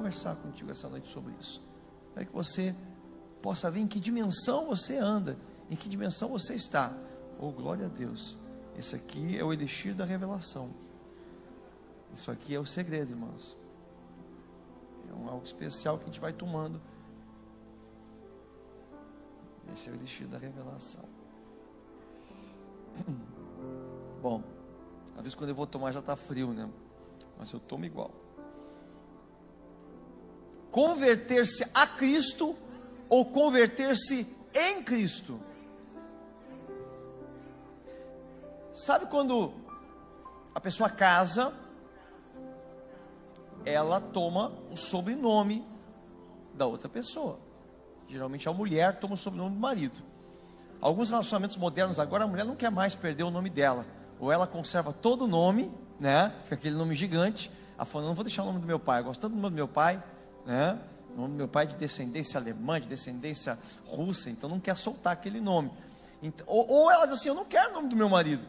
conversar contigo essa noite sobre isso, para que você possa ver em que dimensão você anda, em que dimensão você está. Oh, glória a Deus. Esse aqui é o elixir da revelação. Isso aqui é o segredo, irmãos. É algo especial que a gente vai tomando. Esse é o elixir da revelação. Bom, às vezes quando eu vou tomar já está frio, né? Mas eu tomo igual. Converter-se a Cristo ou converter-se em Cristo. Sabe quando a pessoa casa, ela toma o sobrenome da outra pessoa. Geralmente a mulher toma o sobrenome do marido. Alguns relacionamentos modernos agora, a mulher não quer mais perder o nome dela. Ou ela conserva todo o nome, né? Fica aquele nome gigante. Ela fala, não vou deixar o nome do meu pai, eu gosto tanto do nome do meu pai, né? O nome do meu pai é de descendência alemã, de descendência russa, então não quer soltar aquele nome. Então, ou ela diz assim, eu não quero o nome do meu marido.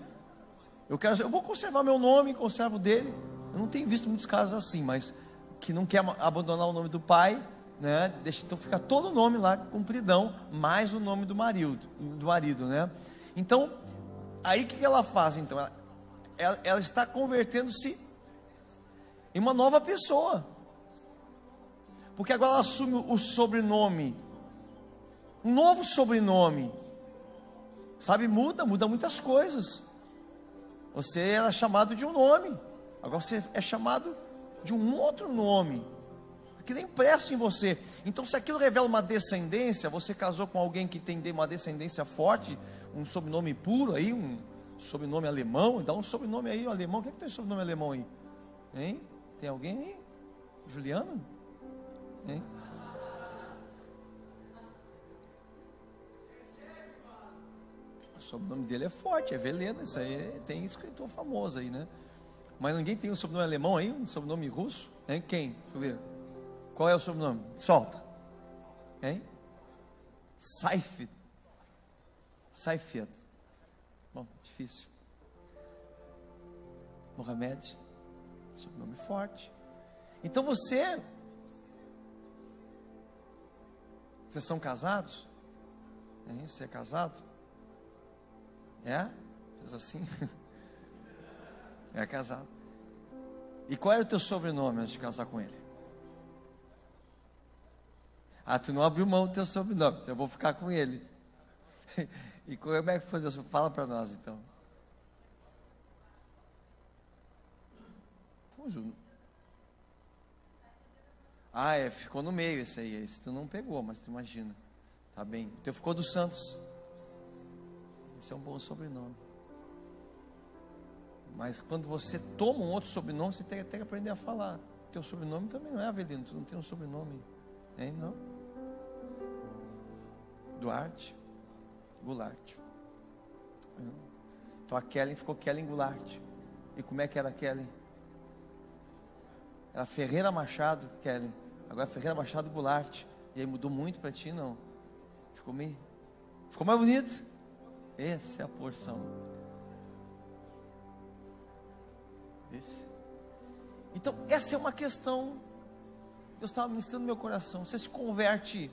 Eu vou conservar meu nome, conservo dele. Eu não tenho visto muitos casos assim, mas que não quer abandonar o nome do pai, né? Deixa, então fica todo o nome lá, compridão, mais o nome do marido, né? Então, aí o que ela faz? Então, ela está convertendo-se em uma nova pessoa, porque agora ela assume o sobrenome, um novo sobrenome, sabe? Muda muitas coisas. Você era chamado de um nome, agora você é chamado de um outro nome, aquilo é impresso em você. Então, se aquilo revela uma descendência, você casou com alguém que tem uma descendência forte, um sobrenome puro aí, um sobrenome alemão, dá um sobrenome aí, alemão. Quem é que tem sobrenome alemão aí? Hein? Tem alguém aí? Juliano? Hein? O sobrenome dele é forte, é Velena, isso aí tem escritor famoso aí, né? Mas ninguém tem um sobrenome alemão aí, um sobrenome russo? Hein? Quem? Deixa eu ver. Qual é o sobrenome? Solta. Hein? Seifert. Bom, difícil. Mohamed, sobrenome forte. Então vocês são casados? Hein? Você é casado? É? Fez assim? É casado. E qual era o teu sobrenome antes de casar com ele? Ah, tu não abriu mão do teu sobrenome, eu vou ficar com ele. E como é que foi? Fala para nós então. Tamo junto. Ah, ficou no meio esse aí. Esse tu não pegou, mas tu imagina. Tá bem. O teu ficou dos Santos. Esse é um bom sobrenome. Mas quando você toma um outro sobrenome, você tem que aprender a falar. Teu sobrenome também não é Avelino, tu não tem um sobrenome, hein? Não? Duarte, Goulart. Então a Kellen ficou Kellen Goulart. E como é que era a Kellen? Era Ferreira Machado, Kellen. Agora Ferreira Machado Goulart. E aí mudou muito para ti, não? Ficou mais bonito? Essa é a porção. Então, essa é uma questão. Deus estava ministrando no meu coração. Você se converte.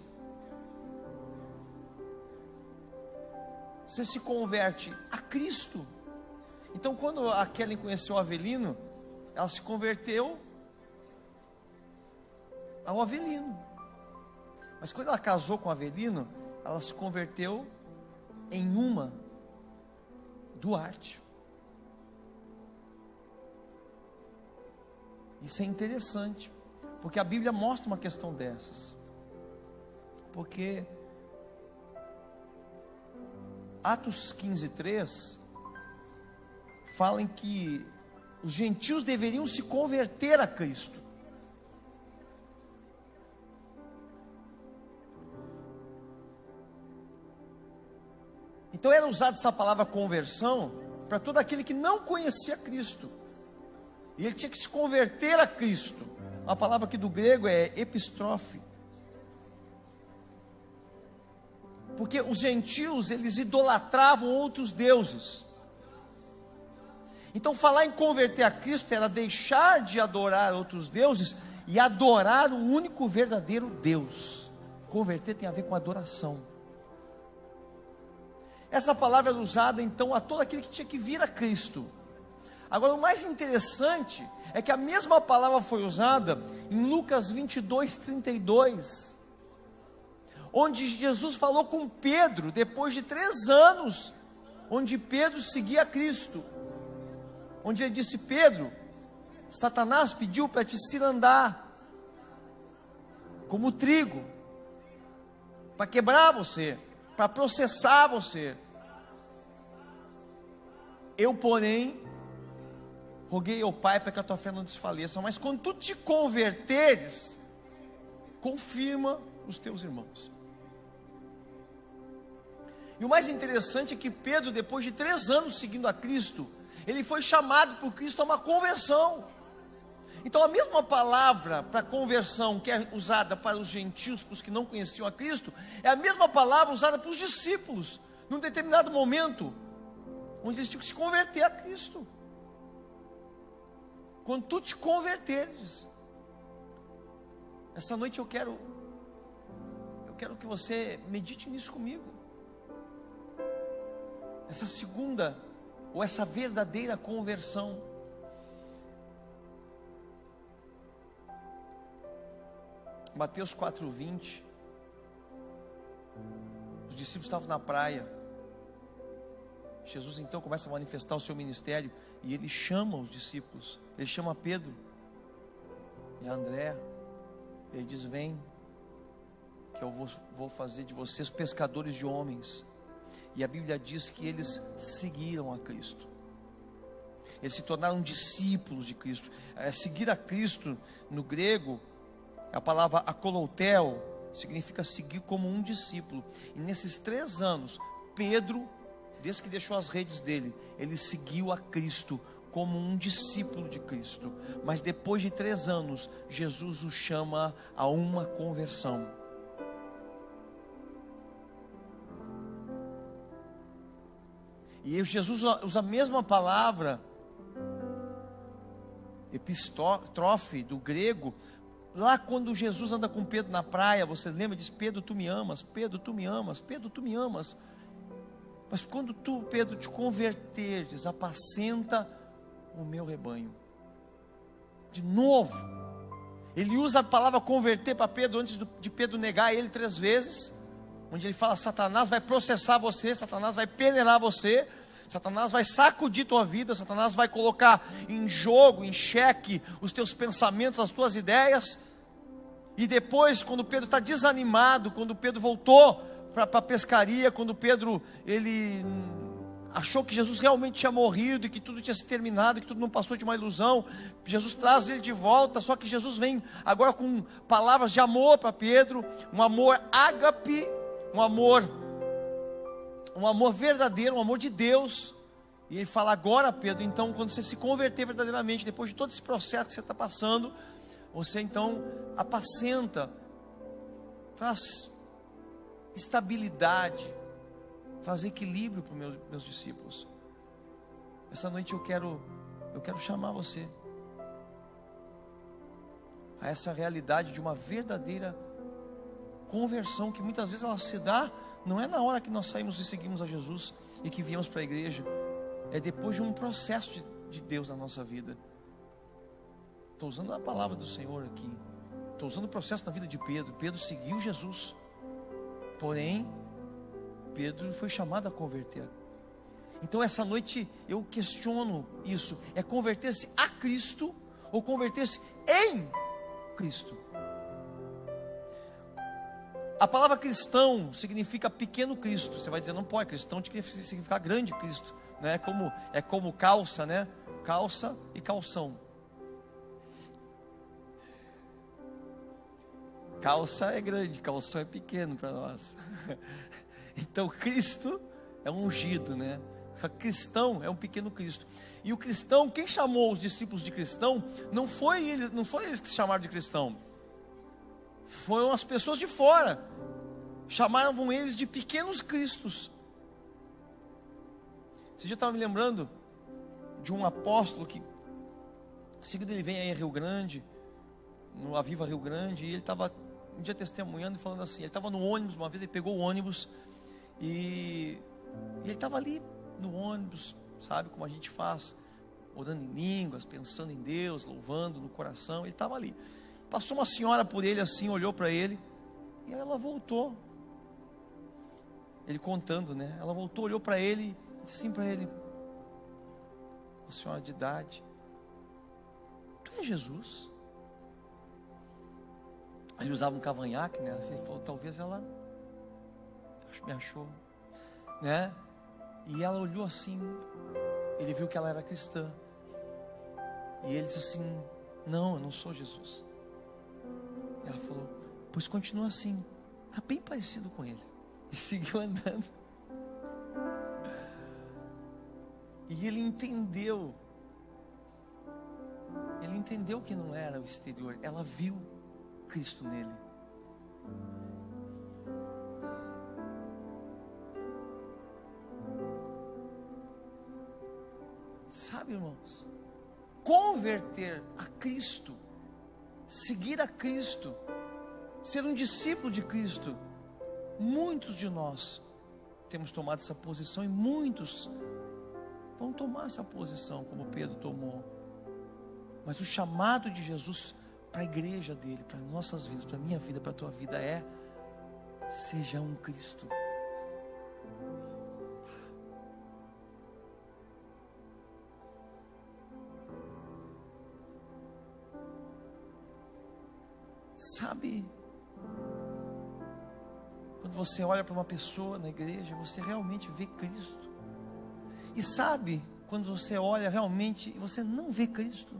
Você se converte a Cristo. Então, quando a Kellen conheceu o Avelino, ela se converteu ao Avelino. Mas quando ela casou com o Avelino, ela se converteu em uma Duarte. Isso é interessante, porque a Bíblia mostra uma questão dessas. Porque Atos 15:3 fala em que os gentios deveriam se converter a Cristo. Então era usada essa palavra conversão para todo aquele que não conhecia Cristo. E ele tinha que se converter a Cristo. A palavra aqui do grego é epistrofe. Porque os gentios, eles idolatravam outros deuses. Então falar em converter a Cristo era deixar de adorar outros deuses e adorar o único verdadeiro Deus. Converter tem a ver com adoração. Essa palavra era usada então a todo aquele que tinha que vir a Cristo. Agora, o mais interessante é que a mesma palavra foi usada em Lucas 22:32, onde Jesus falou com Pedro, depois de 3 anos, onde Pedro seguia Cristo, onde ele disse: Pedro, Satanás pediu para te cirandar, como trigo, para quebrar você, para processar você. Eu, porém, roguei ao Pai para que a tua fé não desfaleça, mas quando tu te converteres, confirma os teus irmãos. E o mais interessante é que Pedro, depois de 3 anos seguindo a Cristo, ele foi chamado por Cristo a uma conversão. Então a mesma palavra para conversão que é usada para os gentios, para os que não conheciam a Cristo, é a mesma palavra usada para os discípulos, num determinado momento, onde eles tinham que se converter a Cristo. Quando tu te converteres, essa noite eu quero que você medite nisso comigo. Essa segunda, ou essa verdadeira conversão. Mateus 4:20, os discípulos estavam na praia. Jesus então começa a manifestar o seu ministério, e ele chama os discípulos, ele chama Pedro e André, ele diz: vem, que eu vou fazer de vocês pescadores de homens. E a Bíblia diz que eles seguiram a Cristo, eles se tornaram discípulos de Cristo. Seguir a Cristo no grego, a palavra akoloutel, significa seguir como um discípulo. E nesses 3 anos, Pedro, desde que deixou as redes dele, ele seguiu a Cristo como um discípulo de Cristo. Mas depois de 3 anos, Jesus o chama a uma conversão. E Jesus usa a mesma palavra, epistrofe, do grego. Lá quando Jesus anda com Pedro na praia, você lembra, diz: Pedro, tu me amas, Pedro, tu me amas, Pedro, tu me amas. Mas quando tu, Pedro, te converteres, apacenta o meu rebanho. De novo, ele usa a palavra converter para Pedro, antes de Pedro negar ele 3 vezes, onde ele fala: Satanás vai processar você, Satanás vai peneirar você, Satanás vai sacudir tua vida, Satanás vai colocar em jogo, em xeque, os teus pensamentos, as tuas ideias. E depois, quando Pedro está desanimado, quando Pedro voltou para a pescaria, quando Pedro, ele achou que Jesus realmente tinha morrido, e que tudo tinha se terminado, que tudo não passou de uma ilusão, Jesus traz ele de volta. Só que Jesus vem agora com palavras de amor para Pedro, um amor ágape, um amor verdadeiro, um amor de Deus. E ele fala: agora, Pedro, então, quando você se converter verdadeiramente, depois de todo esse processo que você está passando, você então apacenta, traz estabilidade, traz equilíbrio para os meus discípulos. Essa noite eu quero chamar você a essa realidade de uma verdadeira conversão, que muitas vezes ela se dá, não é na hora que nós saímos e seguimos a Jesus e que viemos para a igreja, é depois de um processo de Deus na nossa vida. Estou usando a palavra do Senhor aqui, estou usando o processo na vida de Pedro. Pedro seguiu Jesus, porém Pedro foi chamado a converter. Então essa noite eu questiono isso: é converter-se a Cristo ou converter-se em Cristo? A palavra cristão significa pequeno Cristo. Você vai dizer: não pode, cristão significa grande Cristo, né? É como calça, né? Calça e calção. Calça é grande, calção é pequeno para nós. Então Cristo é um ungido, né? Cristão é um pequeno Cristo. E o cristão, quem chamou os discípulos de cristão, não foi eles que se chamaram de cristão, foram as pessoas de fora. Chamavam eles de pequenos cristos. Esse dia eu estava me lembrando de um apóstolo que, seguido, ele vem aí em Rio Grande, no Aviva Rio Grande, e ele estava um dia testemunhando e falando assim, ele estava no ônibus, uma vez ele pegou o ônibus, e ele estava ali no ônibus, sabe como a gente faz, orando em línguas, pensando em Deus, louvando no coração, ele estava ali. Passou uma senhora por ele assim, olhou para ele, e ela voltou. Ele contando, né? Ela voltou, olhou para ele, e disse assim para ele, uma senhora de idade, tu é Jesus? Ele usava um cavanhaque, né? Ele falou, talvez ela me achou, né? E ela olhou assim, ele viu que ela era cristã, e ele disse assim, não, eu não sou Jesus. E ela falou, pois continua assim, está bem parecido com ele. E seguiu andando. E ele entendeu que não era o exterior, ela viu Cristo nele. Sabe, irmãos, converter a Cristo, seguir a Cristo, ser um discípulo de Cristo, muitos de nós temos tomado essa posição, e muitos vão tomar essa posição como Pedro tomou. Mas o chamado de Jesus para a igreja dele, para nossas vidas, para a minha vida, para a tua vida é: seja um Cristo. Sabe, quando você olha para uma pessoa na igreja, você realmente vê Cristo. E sabe, quando você olha realmente e você não vê Cristo.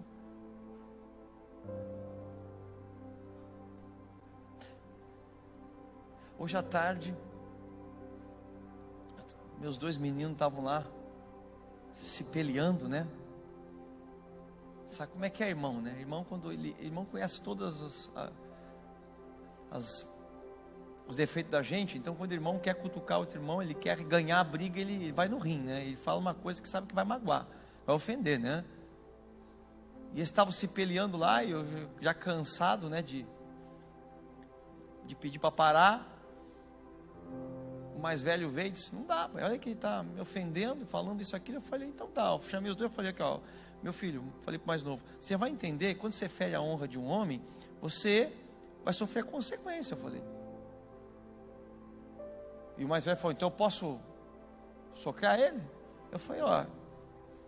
Hoje à tarde, meus dois meninos estavam lá se peleando, né? Sabe como é que é irmão, né? Irmão conhece todas os defeitos da gente. Então quando o irmão quer cutucar outro irmão, ele quer ganhar a briga, ele vai no rim, né? Ele fala uma coisa que sabe que vai magoar, vai ofender, né? E eles estavam se peleando lá, e eu já cansado, né, de pedir para parar. O mais velho veio e disse, não dá, olha que ele está me ofendendo, falando isso aqui. Eu falei, então tá, eu chamei os dois, eu falei aqui, ó, meu filho, falei para o mais novo, você vai entender, quando você fere a honra de um homem, você vai sofrer consequência. Eu falei. E o mais velho falou, então eu posso socar ele? Eu falei, ó,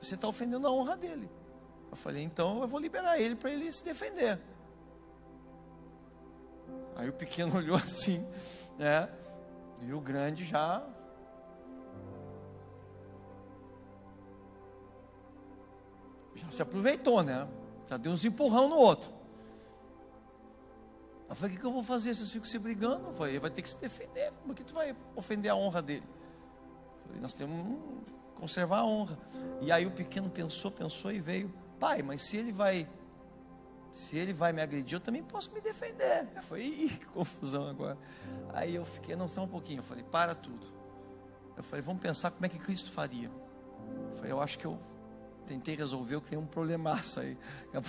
você está ofendendo a honra dele. Eu falei, então eu vou liberar ele para ele se defender. Aí o pequeno olhou assim, né? E o grande já se aproveitou, né? Já deu uns empurrão no outro. Eu falei, o que eu vou fazer? Vocês ficam se brigando? Eu falei, ele vai ter que se defender. Como é que tu vai ofender a honra dele? Eu falei, nós temos que conservar a honra. E aí o pequeno pensou e veio, pai, mas se ele vai me agredir, eu também posso me defender. Eu falei, que confusão agora. Aí eu fiquei, não, só um pouquinho. Eu falei, para tudo. Eu falei, vamos pensar como é que Cristo faria. Eu falei, eu acho que eu tentei resolver, eu criei um problemaço aí.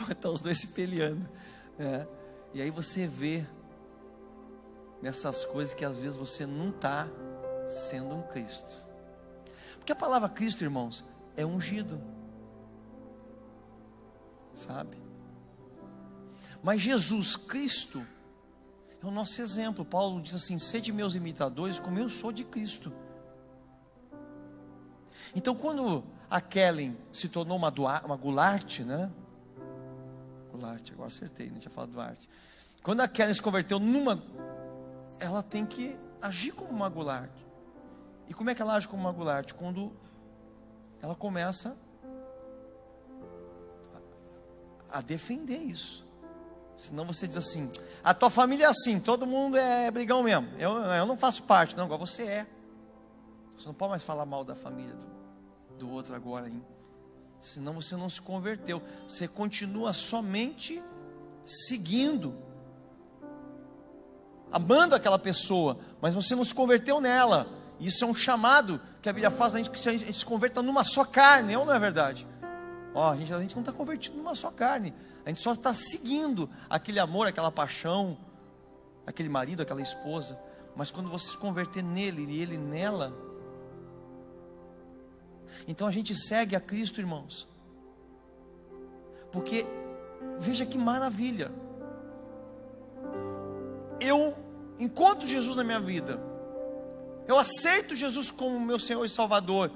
Estão os dois se peleando, né? E aí você vê nessas coisas que às vezes você não está sendo um Cristo. Porque a palavra Cristo, irmãos, é ungido, sabe? Mas Jesus Cristo é o nosso exemplo. Paulo diz assim, sede meus imitadores como eu sou de Cristo. Então quando a Kellen se tornou uma Goulart, né? Goulart, agora acertei, não tinha falado Duarte. Quando a Kellen se converteu ela tem que agir como uma Goulart. E como é que ela age como uma Goulart? Quando ela começa a defender isso. Senão você diz assim, a tua família é assim, todo mundo é brigão mesmo, eu não faço parte. Não, agora você é. Você não pode mais falar mal da família do outro agora, hein? Senão você não se converteu. Você continua somente seguindo, amando aquela pessoa, mas você não se converteu nela. Isso é um chamado que a Bíblia faz, que a gente se converta numa só carne, ou não é verdade? Ó, a gente não está convertido numa só carne. A gente só está seguindo aquele amor, aquela paixão, aquele marido, aquela esposa. Mas quando você se converter nele e ele nela, então a gente segue a Cristo, irmãos. Porque, veja que maravilha. Eu encontro Jesus na minha vida. Eu aceito Jesus como meu Senhor e Salvador.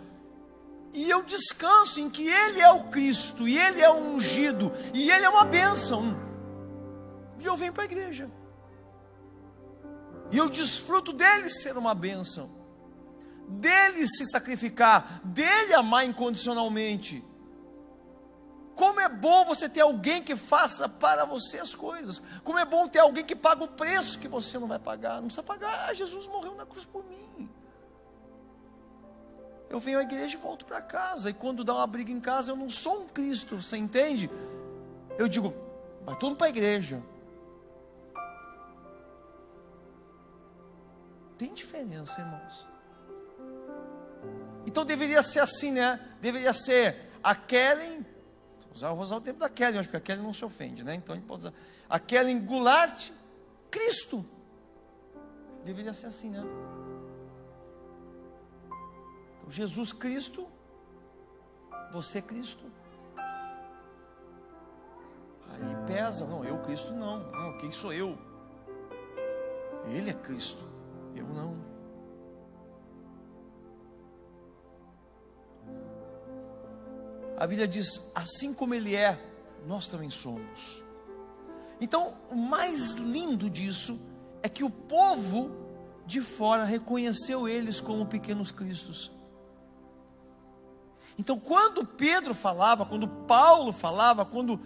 E eu descanso em que Ele é o Cristo, e Ele é o ungido, e Ele é uma bênção. E eu venho para a igreja. E eu desfruto dele ser uma bênção, dele se sacrificar, dele amar incondicionalmente. Como é bom você ter alguém que faça para você as coisas. Como é bom ter alguém que paga o preço que você não vai pagar. Não precisa pagar, Jesus morreu na cruz por mim. Eu venho à igreja e volto para casa. E quando dá uma briga em casa, eu não sou um Cristo, você entende? Eu digo, vai todo para a igreja. Tem diferença, irmãos. Então deveria ser assim, né? Deveria ser a Kellen, vou usar o tempo da Kellen, acho que a Kellen não se ofende, né? Então a gente pode usar a Kellen Goulart, Cristo. Deveria ser assim, né? Então, Jesus Cristo, você Cristo. Aí pesa, não, eu Cristo não, quem sou eu? Ele é Cristo, eu não. A Bíblia diz, assim como Ele é, nós também somos. Então, o mais lindo disso é que o povo de fora reconheceu eles como pequenos cristos. Então, quando Pedro falava, quando Paulo falava, quando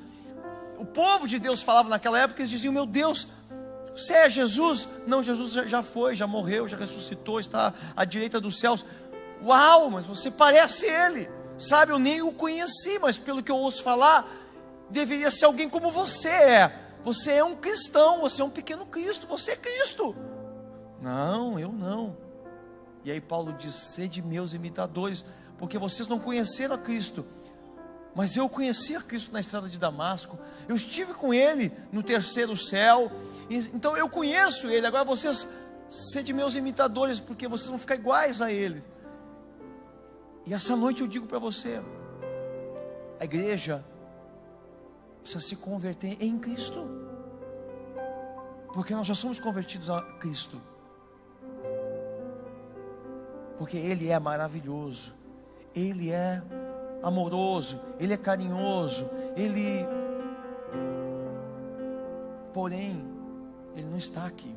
o povo de Deus falava naquela época, eles diziam, meu Deus, você é Jesus? Não, Jesus já foi, já morreu, já ressuscitou, está à direita dos céus. Uau, mas você parece Ele. Sabe, eu nem o conheci, mas pelo que eu ouço falar, deveria ser alguém como você é. Você é um cristão, você é um pequeno Cristo, você é Cristo. Não, eu não. E aí Paulo diz, sede meus imitadores, porque vocês não conheceram a Cristo, mas eu conheci a Cristo na estrada de Damasco, eu estive com Ele no terceiro céu, então eu conheço Ele. Agora vocês, sede meus imitadores, porque vocês vão ficar iguais a Ele. E essa noite eu digo para você, a igreja precisa se converter em Cristo, porque nós já somos convertidos a Cristo, porque Ele é maravilhoso, Ele é amoroso, Ele é carinhoso, porém, Ele não está aqui,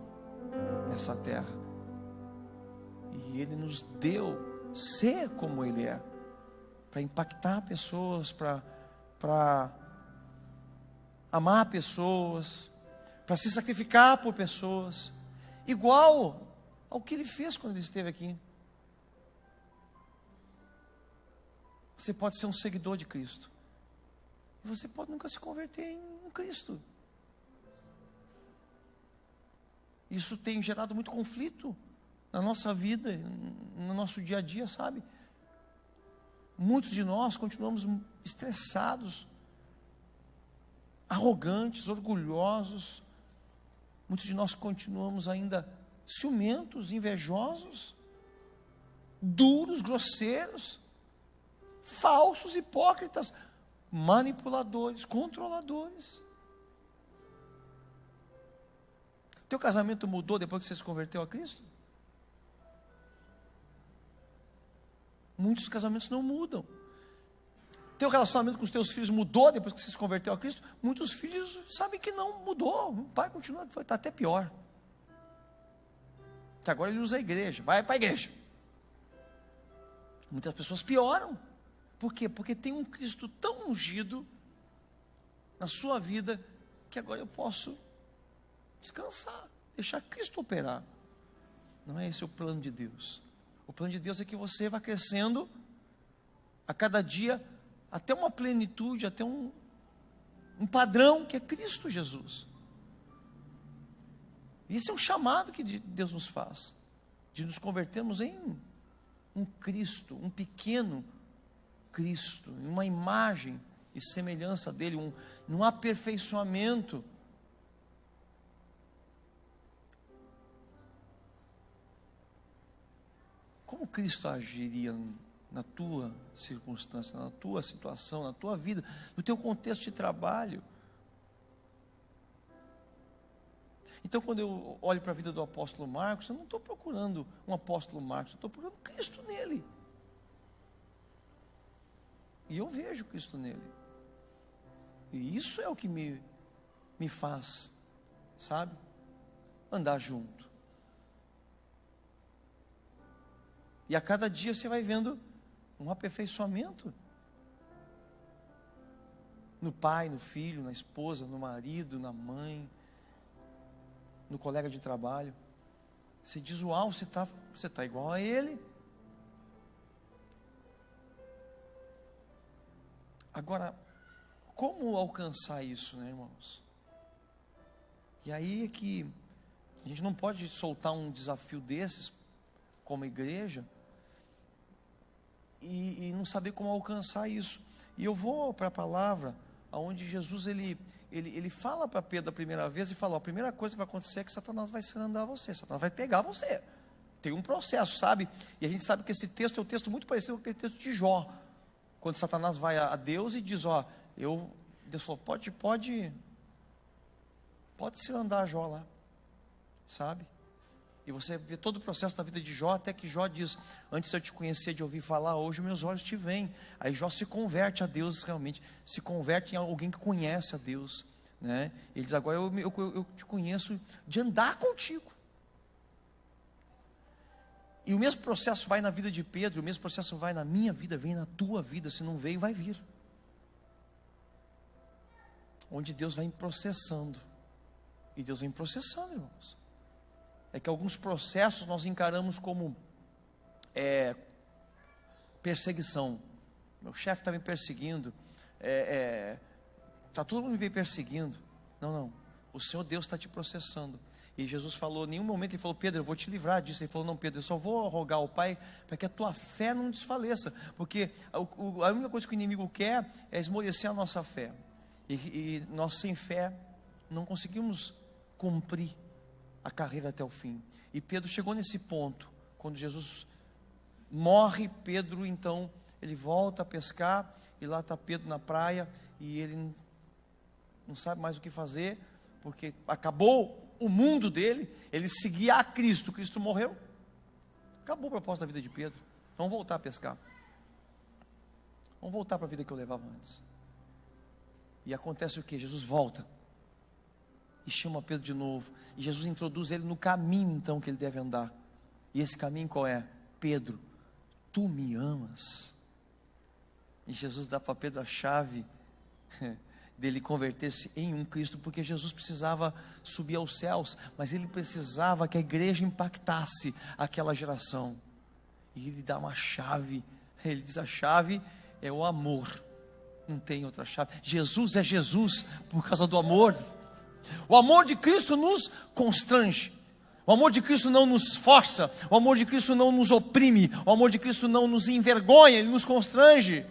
nessa terra, e Ele nos deu ser como Ele é, para impactar pessoas, para amar pessoas, para se sacrificar por pessoas, igual ao que Ele fez quando Ele esteve aqui. Você pode ser um seguidor de Cristo, você pode nunca se converter em Cristo. Isso tem gerado muito conflito na nossa vida, no nosso dia a dia, sabe? Muitos de nós continuamos estressados, arrogantes, orgulhosos. Muitos de nós continuamos ainda ciumentos, invejosos, duros, grosseiros, falsos, hipócritas, manipuladores, controladores. Teu casamento mudou depois que você se converteu a Cristo? Muitos casamentos não mudam. Teu relacionamento com os teus filhos mudou depois que você se converteu a Cristo? Muitos filhos sabem que não mudou. O pai continua, está até pior. Que agora ele usa a igreja, vai para a igreja. Muitas pessoas pioram. Por quê? Porque tem um Cristo tão ungido na sua vida, que agora eu posso descansar, deixar Cristo operar. Não é esse o plano de Deus. O plano de Deus é que você vá crescendo a cada dia até uma plenitude, até um padrão que é Cristo Jesus. Esse é o chamado que Deus nos faz, de nos convertermos em um Cristo, um pequeno Cristo, em uma imagem e semelhança dele, num aperfeiçoamento. Como Cristo agiria na tua circunstância, na tua situação, na tua vida, no teu contexto de trabalho? Então, quando eu olho para a vida do apóstolo Marcos, eu não estou procurando um apóstolo Marcos, eu estou procurando Cristo nele. E eu vejo Cristo nele. E isso é o que me faz, sabe, andar junto. E a cada dia você vai vendo um aperfeiçoamento no pai, no filho, na esposa, no marido, na mãe, no colega de trabalho. Você diz, uau, você tá igual a ele. Agora, como alcançar isso, né, irmãos? E aí é que a gente não pode soltar um desafio desses como igreja e não saber como alcançar isso. E eu vou para a palavra onde Jesus ele fala para Pedro a primeira vez e fala, a primeira coisa que vai acontecer é que Satanás vai andar você, Satanás vai pegar você. Tem um processo, sabe? E a gente sabe que esse texto é um texto muito parecido com aquele texto de Jó, quando Satanás vai a Deus e diz, Deus falou, pode se andar Jó lá, sabe? E você vê todo o processo da vida de Jó, até que Jó diz, antes de eu te conhecer, de ouvir falar, hoje meus olhos te veem. Aí Jó se converte a Deus realmente, se converte em alguém que conhece a Deus, né? Ele diz, agora eu te conheço de andar contigo. E o mesmo processo vai na vida de Pedro, o mesmo processo vai na minha vida, vem na tua vida, se não veio, vai vir. Onde Deus vai processando, e Deus vem processando, irmãos. É que alguns processos nós encaramos como perseguição. Meu chefe está me perseguindo, está todo mundo me perseguindo. Não, o Senhor Deus está te processando. E Jesus falou, em nenhum momento ele falou, Pedro, eu vou te livrar disso. Ele falou, não, Pedro, eu só vou rogar ao Pai para que a tua fé não desfaleça, porque a única coisa que o inimigo quer é esmorecer a nossa fé, e nós sem fé não conseguimos cumprir a carreira até o fim. E Pedro chegou nesse ponto, quando Jesus morre, Pedro então, ele volta a pescar, e lá está Pedro na praia, e ele não sabe mais o que fazer, porque acabou o mundo dele, ele seguia a Cristo, Cristo morreu, acabou o propósito da vida de Pedro. Vamos voltar a pescar, vamos voltar para a vida que eu levava antes. E acontece o que? Jesus volta e chama Pedro de novo, e Jesus introduz ele no caminho então que ele deve andar. E esse caminho qual é? Pedro, tu me amas? E Jesus dá para Pedro a chave dele converter-se em um Cristo, porque Jesus precisava subir aos céus, mas ele precisava que a igreja impactasse aquela geração. E ele dá uma chave, ele diz, a chave é o amor, não tem outra chave. Jesus é Jesus por causa do amor. O amor de Cristo nos constrange, o amor de Cristo não nos força, o amor de Cristo não nos oprime, o amor de Cristo não nos envergonha, ele nos constrange.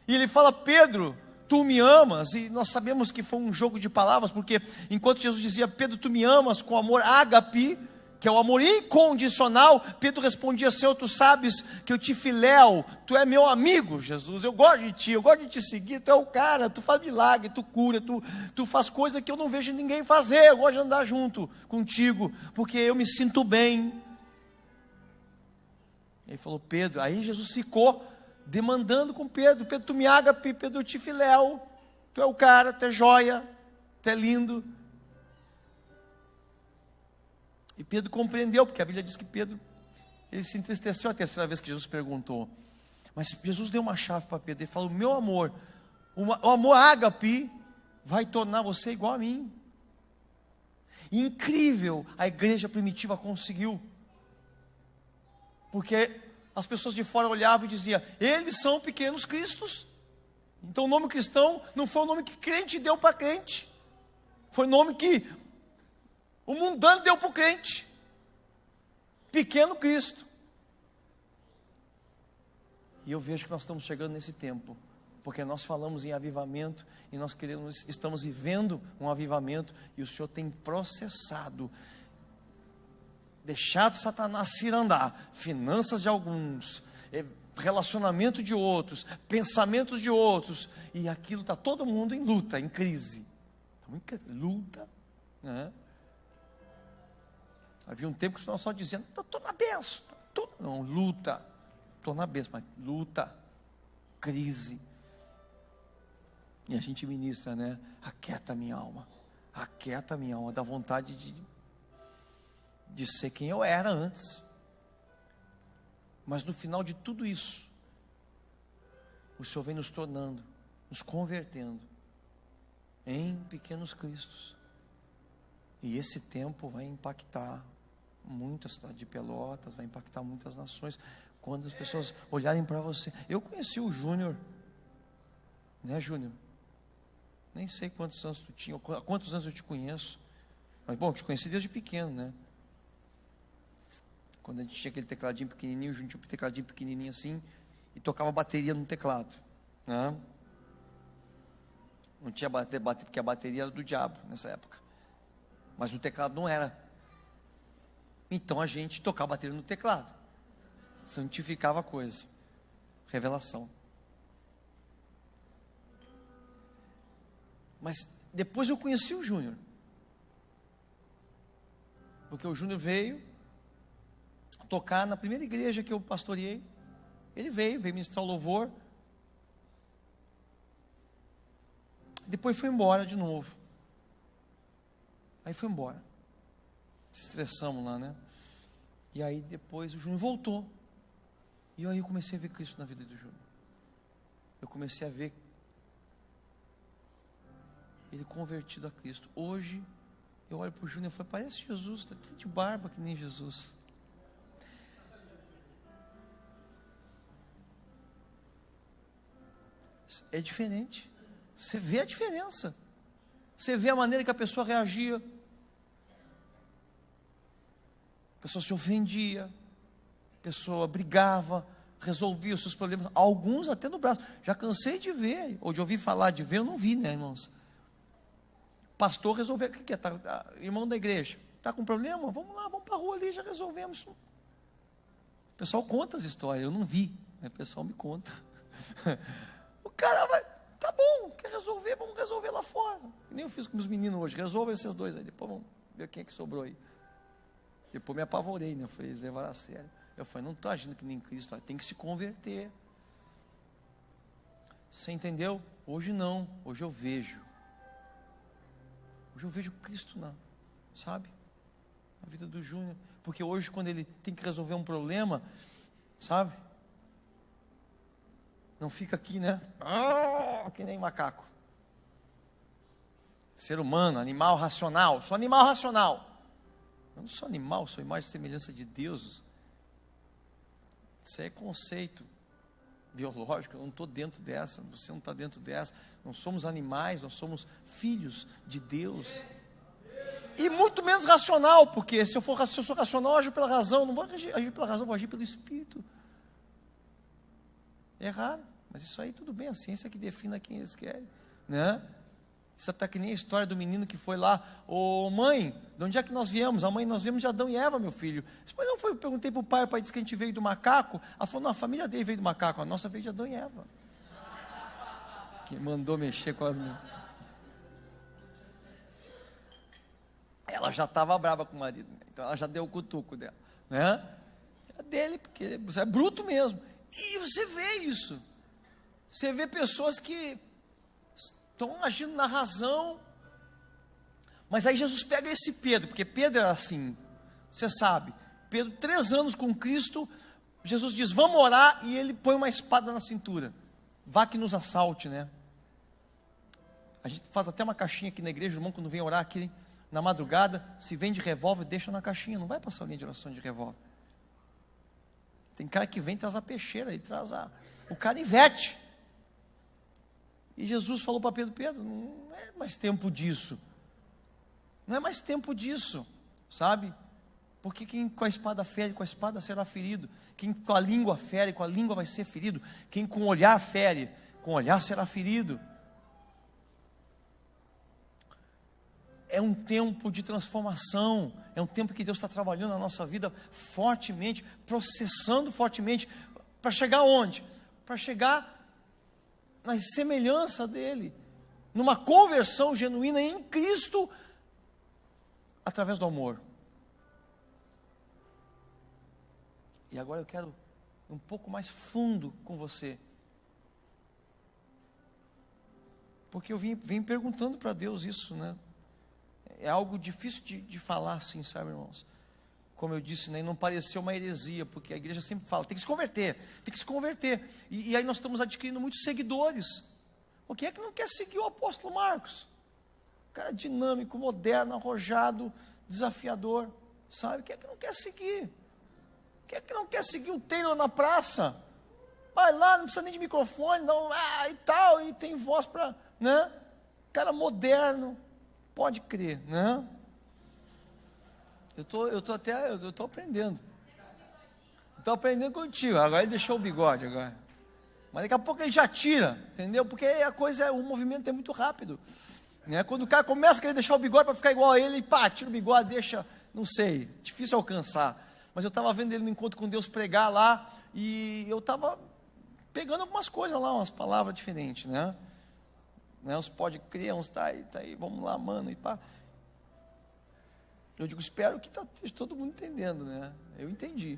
E ele fala, Pedro, tu me amas, e nós sabemos que foi um jogo de palavras, porque enquanto Jesus dizia, Pedro, tu me amas, com amor ágape, que é o amor incondicional, Pedro respondia, Senhor, tu sabes que eu te filéu, tu é meu amigo, Jesus, eu gosto de ti, eu gosto de te seguir, tu é o cara, tu faz milagre, tu cura, tu faz coisa que eu não vejo ninguém fazer, eu gosto de andar junto contigo, porque eu me sinto bem. Ele falou, Pedro, aí Jesus ficou demandando com Pedro, Pedro, tu me ágape, Pedro, eu te filéu, tu é o cara, tu é joia, tu é lindo. E Pedro compreendeu, porque a Bíblia diz que Pedro, ele se entristeceu a terceira vez que Jesus perguntou. Mas Jesus deu uma chave para Pedro, ele falou, meu amor, o amor ágape vai tornar você igual a mim. E incrível, a igreja primitiva conseguiu, porque as pessoas de fora olhavam e diziam, eles são pequenos cristos. Então o nome cristão não foi o nome que crente deu para crente, foi o nome que o mundano deu para o crente, pequeno Cristo. E eu vejo que nós estamos chegando nesse tempo, porque nós falamos em avivamento e nós estamos vivendo um avivamento, e o Senhor tem processado, deixado Satanás cirandar finanças de alguns, relacionamento de outros, pensamentos de outros, e aquilo está todo mundo em luta, em crise. Luta, né? Havia um tempo que nós só dizendo, estou na benção, não, luta, estou na benção, mas luta, crise. E a gente ministra, né? Aquieta minha alma, dá vontade de ser quem eu era antes. Mas no final de tudo isso, o Senhor vem nos tornando, nos convertendo em pequenos cristos. E esse tempo vai impactar muito a cidade de Pelotas, vai impactar muitas nações, quando as pessoas olharem para você. Eu conheci o Júnior, né, Júnior? Nem sei quantos anos tu tinha, há quantos anos eu te conheço, mas bom, te conheci desde pequeno, né? Quando a gente tinha aquele tecladinho pequenininho, o Júnior tinha um tecladinho pequenininho assim, e tocava bateria no teclado, né? Não tinha bateria, porque a bateria era do diabo nessa época, mas o teclado não era. Então a gente tocava bateria no teclado, santificava a coisa, revelação. Mas depois eu conheci o Júnior, porque o Júnior veio tocar na primeira igreja que eu pastoreei. Ele veio ministrar o louvor, depois foi embora de novo. Aí foi embora, se estressamos lá, né? E aí depois o Júnior voltou, e aí eu comecei a ver Cristo na vida do Júnior. Eu comecei a ver ele convertido a Cristo. Hoje eu olho para o Júnior e falo, parece Jesus, está tudo de barba que nem Jesus. É diferente. Você vê a diferença. Você vê a maneira que a pessoa reagia. A pessoa se ofendia, a pessoa brigava, resolvia os seus problemas, alguns até no braço. Já cansei de ver, ou de ouvir falar, de ver, eu não vi, né, irmãos? Pastor resolveu, o que é? Irmão da igreja, está com problema? Vamos lá, vamos para a rua ali, já resolvemos. O pessoal conta as histórias, eu não vi, o pessoal me conta. O cara vai, tá bom, quer resolver, vamos resolver lá fora. Nem eu fiz com os meninos hoje, resolve esses dois aí, depois vamos ver quem é que sobrou aí. Depois me apavorei, né? Eu falei, eles levaram a sério. Eu falei, não estou agindo que nem Cristo, tem que se converter. Você entendeu? Hoje não, hoje eu vejo. Hoje eu vejo Cristo, sabe? Na vida do Júnior. Porque hoje, quando ele tem que resolver um problema, sabe? Não fica aqui, né? Que nem macaco. Ser humano, animal racional. Sou animal racional. Eu não sou animal, sou imagem e semelhança de Deus. Isso é conceito biológico, eu não estou dentro dessa, você não está dentro dessa. Não somos animais, nós somos filhos de Deus. E muito menos racional, porque se eu sou racional, eu ajo pela razão, não vou agir pela razão, vou agir pelo Espírito. É raro, mas isso aí tudo bem, a ciência que defina quem eles querem, né? Isso está que nem a história do menino que foi lá, ô mãe, de onde é que nós viemos? A mãe, nós viemos de Adão e Eva, meu filho. Depois não foi, eu perguntei para o pai disse que a gente veio do macaco. Ela falou, não, a família dele veio do macaco, a nossa veio de Adão e Eva. Que mandou mexer com as mãos. Ela já estava brava com o marido, então ela já deu o cutuco dela, né? É dele, porque é bruto mesmo. E você vê isso. Você vê pessoas que estão agindo na razão, mas aí Jesus pega esse Pedro, porque Pedro era assim, você sabe, Pedro 3 anos com Cristo, Jesus diz, vamos orar, e ele põe uma espada na cintura, vá que nos assalte, né? A gente faz até uma caixinha aqui na igreja, o irmão quando vem orar aqui, na madrugada, se vem de revólver, deixa na caixinha, não vai passar a linha de oração de revólver. Tem cara que vem e traz a peixeira, e traz o canivete. E Jesus falou para Pedro, Pedro, não é mais tempo disso. Não é mais tempo disso, sabe? Porque quem com a espada fere, com a espada será ferido. Quem com a língua fere, com a língua vai ser ferido. Quem com o olhar fere, com o olhar será ferido. É um tempo de transformação, é um tempo que Deus está trabalhando na nossa vida fortemente, processando fortemente, para chegar onde? Para chegar na semelhança dEle, numa conversão genuína em Cristo, através do amor. E agora eu quero ir um pouco mais fundo com você, porque eu vim perguntando para Deus isso, né? É algo difícil de falar assim, sabe, irmãos? Como eu disse, né, não pareceu uma heresia, porque a igreja sempre fala, tem que se converter, tem que se converter. E aí nós estamos adquirindo muitos seguidores. O que é que não quer seguir o apóstolo Marcos? Cara dinâmico, moderno, arrojado, desafiador, sabe? Quem é que não quer seguir? Quem é que não quer seguir o Taylor na praça? Vai lá, não precisa nem de microfone, não, e tal, e tem voz para, né? Cara moderno, pode crer, né? Eu tô aprendendo. Estou aprendendo contigo. Agora ele deixou o bigode agora. Mas daqui a pouco ele já tira, entendeu? Porque o movimento é muito rápido. Né? Quando o cara começa a querer deixar o bigode para ficar igual a ele, pá, tira o bigode, deixa, não sei, difícil alcançar. Mas eu estava vendo ele no encontro com Deus pregar lá, e eu estava pegando algumas coisas lá, umas palavras diferentes, né? Uns pode crer, uns tá aí, vamos lá, mano, e pá. Eu digo, espero que esteja todo mundo entendendo, né? Eu entendi.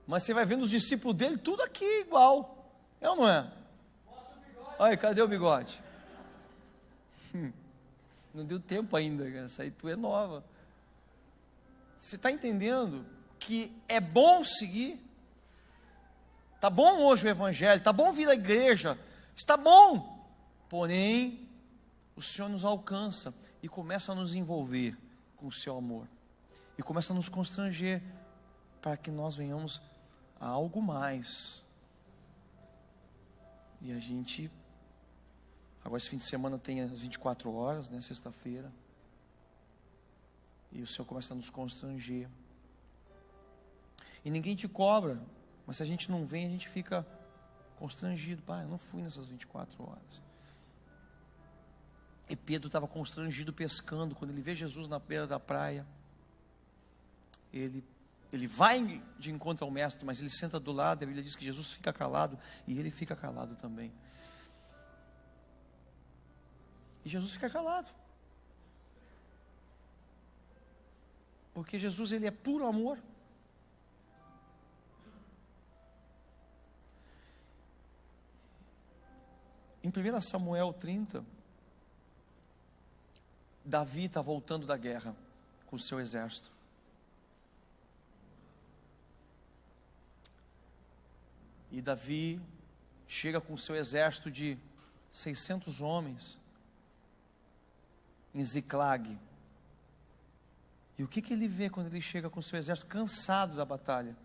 Mas você vai vendo os discípulos dele, tudo aqui igual. É ou não é? Olha, cadê o bigode? Não deu tempo ainda, cara. Essa aí tu é nova. Você está entendendo que é bom seguir? Está bom hoje o evangelho, está bom vir à igreja, está bom. Porém, o Senhor nos alcança e começa a nos envolver com o seu amor. E começa a nos constranger para que nós venhamos a algo mais. E a gente, agora esse fim de semana tem as 24 horas, né, sexta-feira. E o Senhor começa a nos constranger. E ninguém te cobra, mas se a gente não vem, a gente fica constrangido. Pai, eu não fui nessas 24 horas. E Pedro estava constrangido pescando. Quando ele vê Jesus na beira da praia, ele vai de encontro ao mestre, mas ele senta do lado. A Bíblia diz que Jesus fica calado, e ele fica calado também. E Jesus fica calado, porque Jesus, ele é puro amor. Em 1 Samuel 30, Davi está voltando da guerra com o seu exército. E Davi chega com o seu exército de 600 homens em Ziclag. E o que ele vê quando ele chega com o seu exército cansado da batalha?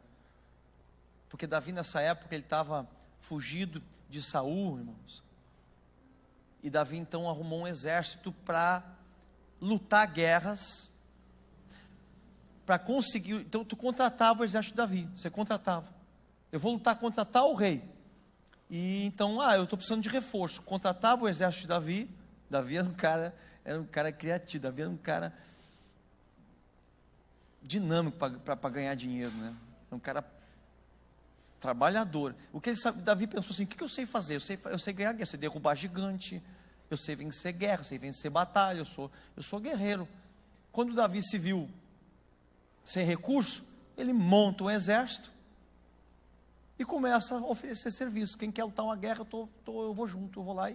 Porque Davi nessa época ele estava fugido de Saul, irmãos. E Davi então arrumou um exército para lutar guerras, para conseguir. Então tu contratava o exército de Davi, você contratava. Eu vou lutar contra tal rei. E então, eu estou precisando de reforço. Contratava o exército de Davi. Davi era um cara criativo, Davi era um cara dinâmico para ganhar dinheiro, né? Um cara trabalhador. O que Davi pensou assim: o que eu sei fazer? Eu sei ganhar guerra, eu sei derrubar gigante, eu sei vencer guerra, eu sei vencer batalha, eu sou guerreiro. Quando Davi se viu sem recurso, ele monta um exército e começa a oferecer serviço. Quem quer lutar uma guerra, eu vou junto, eu vou lá.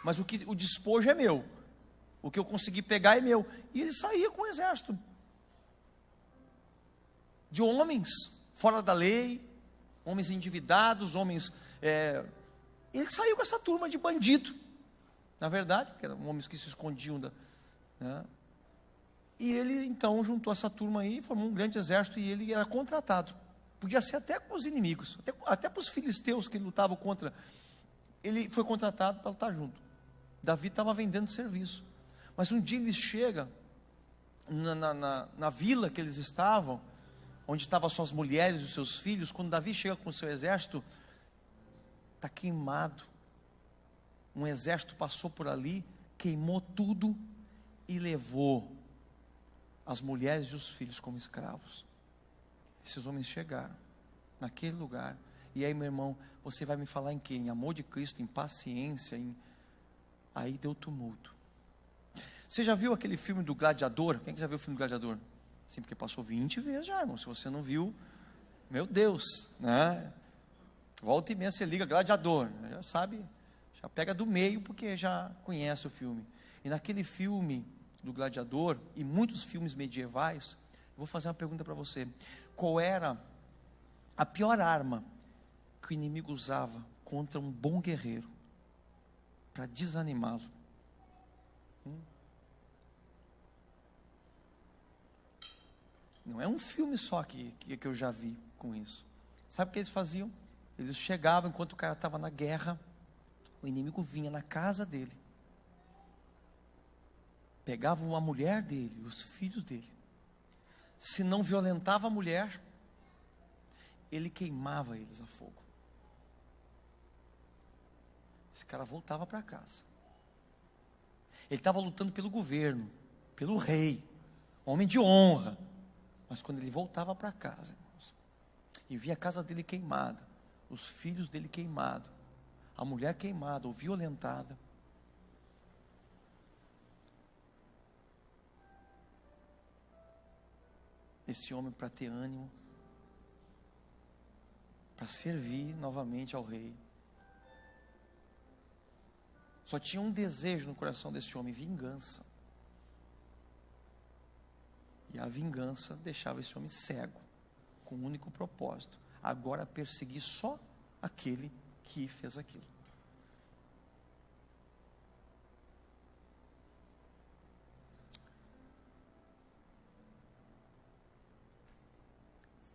Mas o despojo é meu, o que eu consegui pegar é meu. E ele saía com um exército de homens fora da lei, homens endividados, homens. Ele saiu com essa turma de bandido, na verdade, porque eram homens que se escondiam né? E ele então juntou essa turma aí, formou um grande exército, e ele era contratado. Podia ser até com os inimigos, até para os filisteus que lutavam contra. Ele foi contratado para lutar junto. Davi estava vendendo serviço. Mas um dia ele chega na vila que eles estavam, onde estavam suas mulheres e os seus filhos. Quando Davi chega com o seu exército, está queimado. Um exército passou por ali, queimou tudo e levou as mulheres e os filhos como escravos. Esses homens chegaram naquele lugar. E aí, meu irmão, você vai me falar em quê? Em amor de Cristo, em paciência, Aí deu tumulto. Você já viu aquele filme do Gladiador? Quem que já viu o filme do Gladiador? Sim, porque passou 20 vezes já, irmão. Se você não viu, meu Deus, né? Volta e meia você liga Gladiador, já sabe, já pega do meio porque já conhece o filme. E naquele filme do Gladiador e muitos filmes medievais, eu vou fazer uma pergunta para você. Qual era a pior arma que o inimigo usava contra um bom guerreiro para desanimá-lo? Não é um filme só que eu já vi com isso. Sabe o que eles faziam? Eles chegavam enquanto o cara estava na guerra, o inimigo vinha na casa dele, pegava a mulher dele, os filhos dele. Se não violentava a mulher, ele queimava eles a fogo. Esse cara voltava para casa. Ele estava lutando pelo governo, pelo rei, homem de honra. Mas quando ele voltava para casa, irmãos, e via a casa dele queimada, os filhos dele queimados, a mulher queimada ou violentada, esse homem, para ter ânimo, para servir novamente ao rei, só tinha um desejo no coração desse homem: vingança. E a vingança deixava esse homem cego, com um único propósito: agora perseguir só aquele que fez aquilo.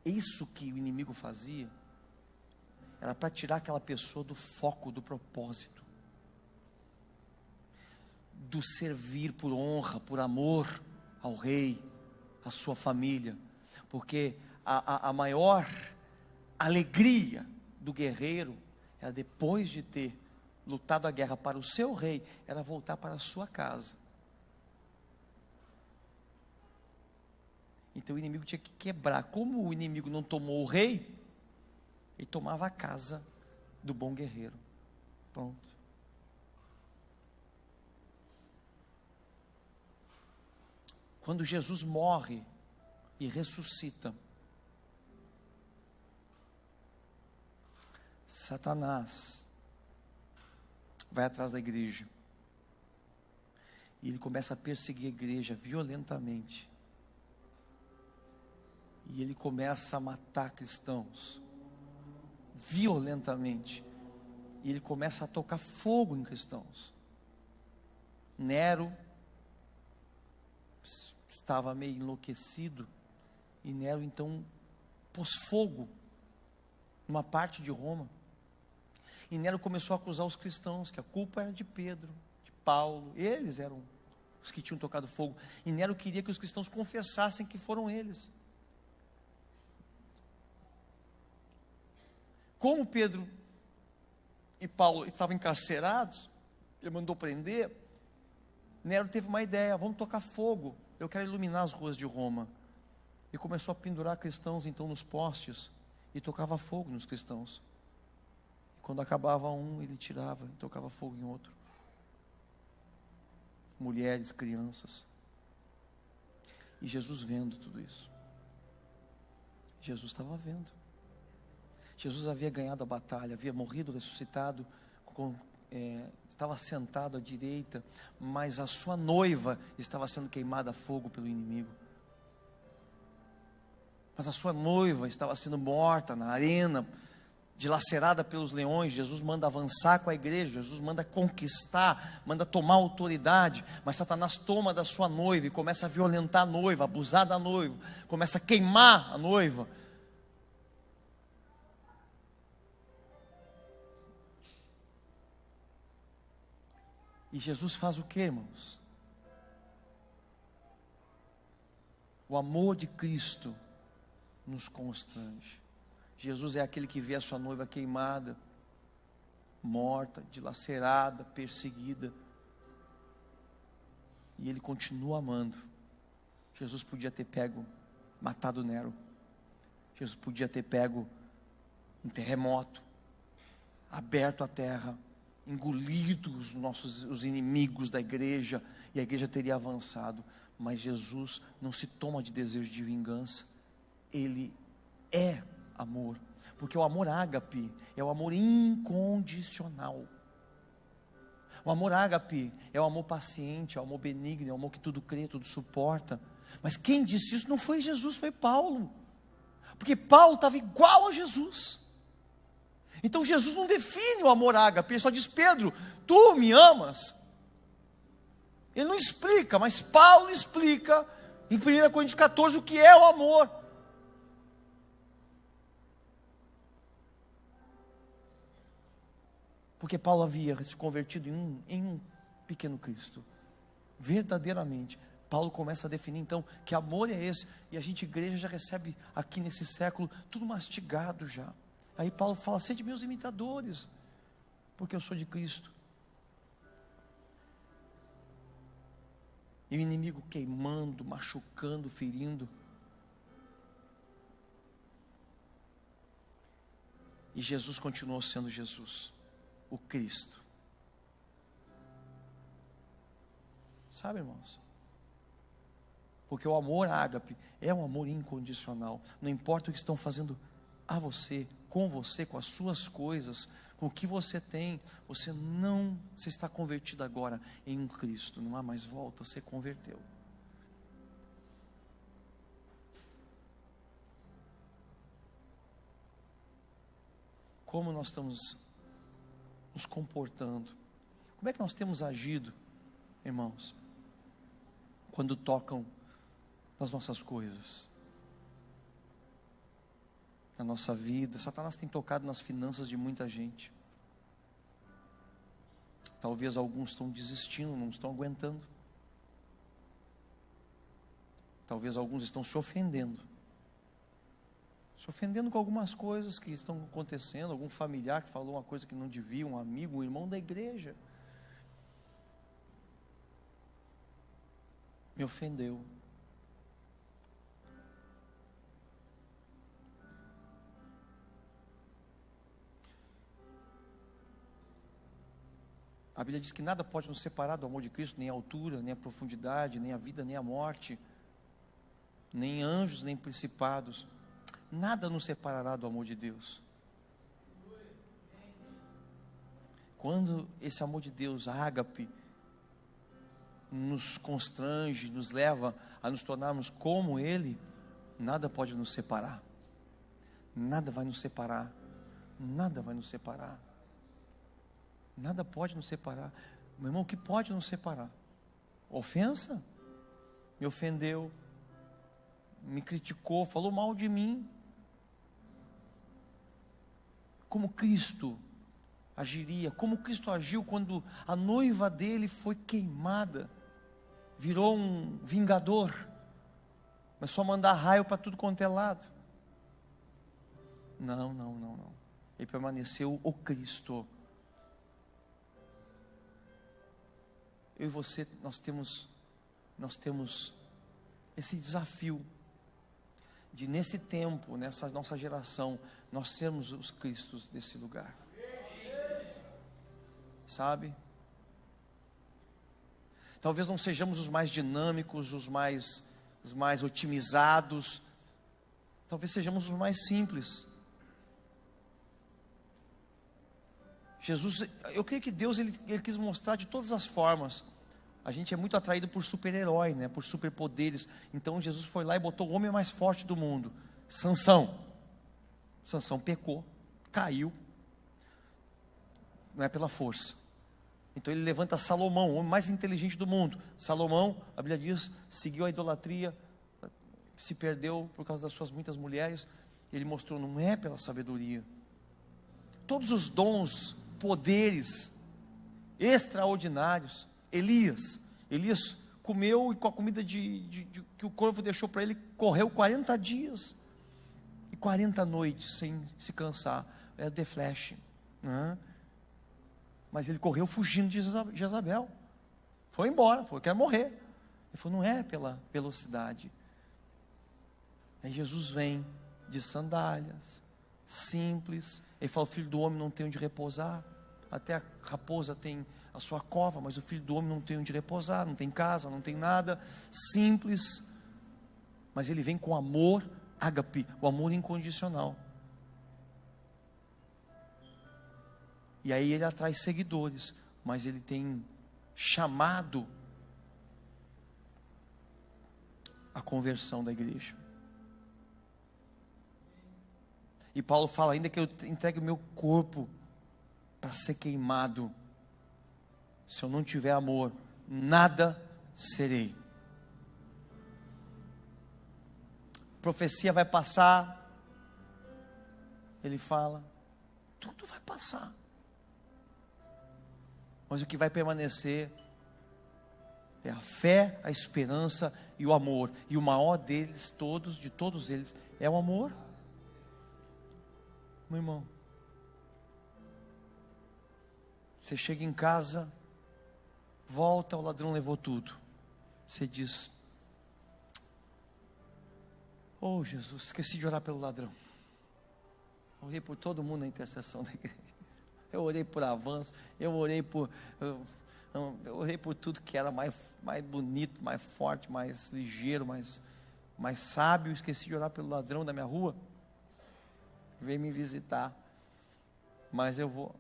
Isso que o inimigo fazia era para tirar aquela pessoa do foco, do propósito, do servir por honra, por amor ao rei, à sua família. Porque a maior alegria do guerreiro era, depois de ter lutado a guerra para o seu rei, era voltar para a sua casa. Então o inimigo tinha que quebrar. Como o inimigo não tomou o rei, ele tomava a casa do bom guerreiro. Pronto. Quando Jesus morre e ressuscita, Satanás vai atrás da igreja. E ele começa a perseguir a igreja violentamente. E ele começa a matar cristãos violentamente. E ele começa a tocar fogo em cristãos. Nero estava meio enlouquecido, e Nero então pôs fogo numa parte de Roma. E Nero começou a acusar os cristãos que a culpa era de Pedro, de Paulo. Eles eram os que tinham tocado fogo. E Nero queria que os cristãos confessassem que foram eles. Como Pedro e Paulo estavam encarcerados, ele mandou prender. Nero teve uma ideia: vamos tocar fogo, eu quero iluminar as ruas de Roma. E começou a pendurar cristãos então nos postes, e tocava fogo nos cristãos. E quando acabava um, ele tirava e tocava fogo em outro. Mulheres, crianças. E Jesus vendo tudo isso. Jesus estava vendo. Jesus havia ganhado a batalha, havia morrido, ressuscitado, estava sentado à direita, mas a sua noiva estava sendo queimada a fogo pelo inimigo. Mas a sua noiva estava sendo morta na arena, dilacerada pelos leões. Jesus manda avançar com a igreja, Jesus manda conquistar, manda tomar autoridade, mas Satanás toma da sua noiva e começa a violentar a noiva, abusar da noiva, começa a queimar a noiva. E Jesus faz o que, irmãos? O amor de Cristo nos constrange. Jesus é aquele que vê a sua noiva queimada morta, dilacerada, perseguida. E ele continua amando. Jesus podia ter matado Nero. Jesus podia ter pego um terremoto, aberto a terra, engolido os inimigos da igreja, e a igreja teria avançado. Mas Jesus não se toma de desejo de vingança. Ele é amor, porque o amor ágape é o amor incondicional. O amor ágape é o amor paciente, é o amor benigno, é o amor que tudo crê, tudo suporta. Mas quem disse isso não foi Jesus, foi Paulo. Porque Paulo estava igual a Jesus. Então Jesus não define o amor ágape, ele só diz: Pedro, tu me amas. Ele não explica, mas Paulo explica em 1 Coríntios 14 o que é o amor. Porque Paulo havia se convertido em um pequeno Cristo. Verdadeiramente. Paulo começa a definir então que amor é esse. E a gente, igreja, já recebe aqui nesse século tudo mastigado já. Aí Paulo fala: sede meus imitadores, porque eu sou de Cristo. E o inimigo queimando, machucando, ferindo. E Jesus continuou sendo Jesus, o Cristo. Sabe, irmãos? Porque o amor ágape é um amor incondicional. Não importa o que estão fazendo a você, com as suas coisas, com o que você tem, você está convertido agora em um Cristo. Não há mais volta, você converteu. Como nós estamos nos comportando? Como é que nós temos agido, irmãos, quando tocam nas nossas coisas, na nossa vida? Satanás tem tocado nas finanças de muita gente. Talvez alguns estão desistindo, não estão aguentando. Talvez alguns estão se ofendendo com algumas coisas que estão acontecendo. Algum familiar que falou uma coisa que não devia, um amigo, um irmão da igreja me ofendeu. A Bíblia diz que nada pode nos separar do amor de Cristo, nem a altura, nem a profundidade, nem a vida, nem a morte, nem anjos, nem principados. Nada nos separará do amor de Deus. Quando esse amor de Deus, ágape, nos constrange, nos leva a nos tornarmos como Ele, nada pode nos separar. Nada vai nos separar. Nada vai nos separar. Nada pode nos separar. Meu irmão, o que pode nos separar? Ofensa? Me ofendeu, me criticou, falou mal de mim. Como Cristo agiria? Como Cristo agiu quando a noiva dele foi queimada? Virou um vingador, começou a mandar raio para tudo quanto é lado. Não. Ele permaneceu o Cristo. Eu e você, nós temos esse desafio de, nesse tempo, nessa nossa geração, nós sermos os Cristos desse lugar. Sabe? Talvez não sejamos os mais dinâmicos, os mais otimizados. Talvez sejamos os mais simples. Jesus, eu creio que Deus ele quis mostrar de todas as formas. A gente é muito atraído por super-herói, né? Por superpoderes. Então Jesus foi lá e botou o homem mais forte do mundo, Sansão. Sansão pecou, caiu. Não é pela força. Então ele levanta Salomão, o homem mais inteligente do mundo. Salomão, a Bíblia diz, seguiu a idolatria, se perdeu por causa das suas muitas mulheres. Ele mostrou, não é pela sabedoria. Todos os dons, poderes extraordinários. Elias comeu, e com a comida que o corvo deixou para ele, correu 40 dias e 40 noites sem se cansar. É The Flash, né? Mas ele correu fugindo de Jezabel. Foi embora, falou, quer morrer. Ele falou, não é pela velocidade. Aí Jesus vem de sandálias, simples. Ele fala, o filho do homem não tem onde repousar. Até a raposa tem a sua cova, mas o filho do homem não tem onde repousar, não tem casa, não tem nada. Simples. Mas ele vem com amor, ágape, o amor incondicional. E aí ele atrai seguidores, mas ele tem chamado a conversão da igreja. E Paulo fala ainda que eu entregue o meu corpo para ser queimado. Se eu não tiver amor, nada serei. Profecia vai passar. Ele fala, tudo vai passar. Mas o que vai permanecer é a fé, a esperança e o amor. E o maior deles, de todos eles, é o amor. Meu irmão, você chega em casa, volta, o ladrão levou tudo. Você diz, oh Jesus, esqueci de orar pelo ladrão. Orei por todo mundo na intercessão da igreja. Eu orei por avanço, eu orei por tudo que era mais bonito, mais forte, mais ligeiro, mais sábio. Esqueci de orar pelo ladrão da minha rua. Veio me visitar. Mas eu vou.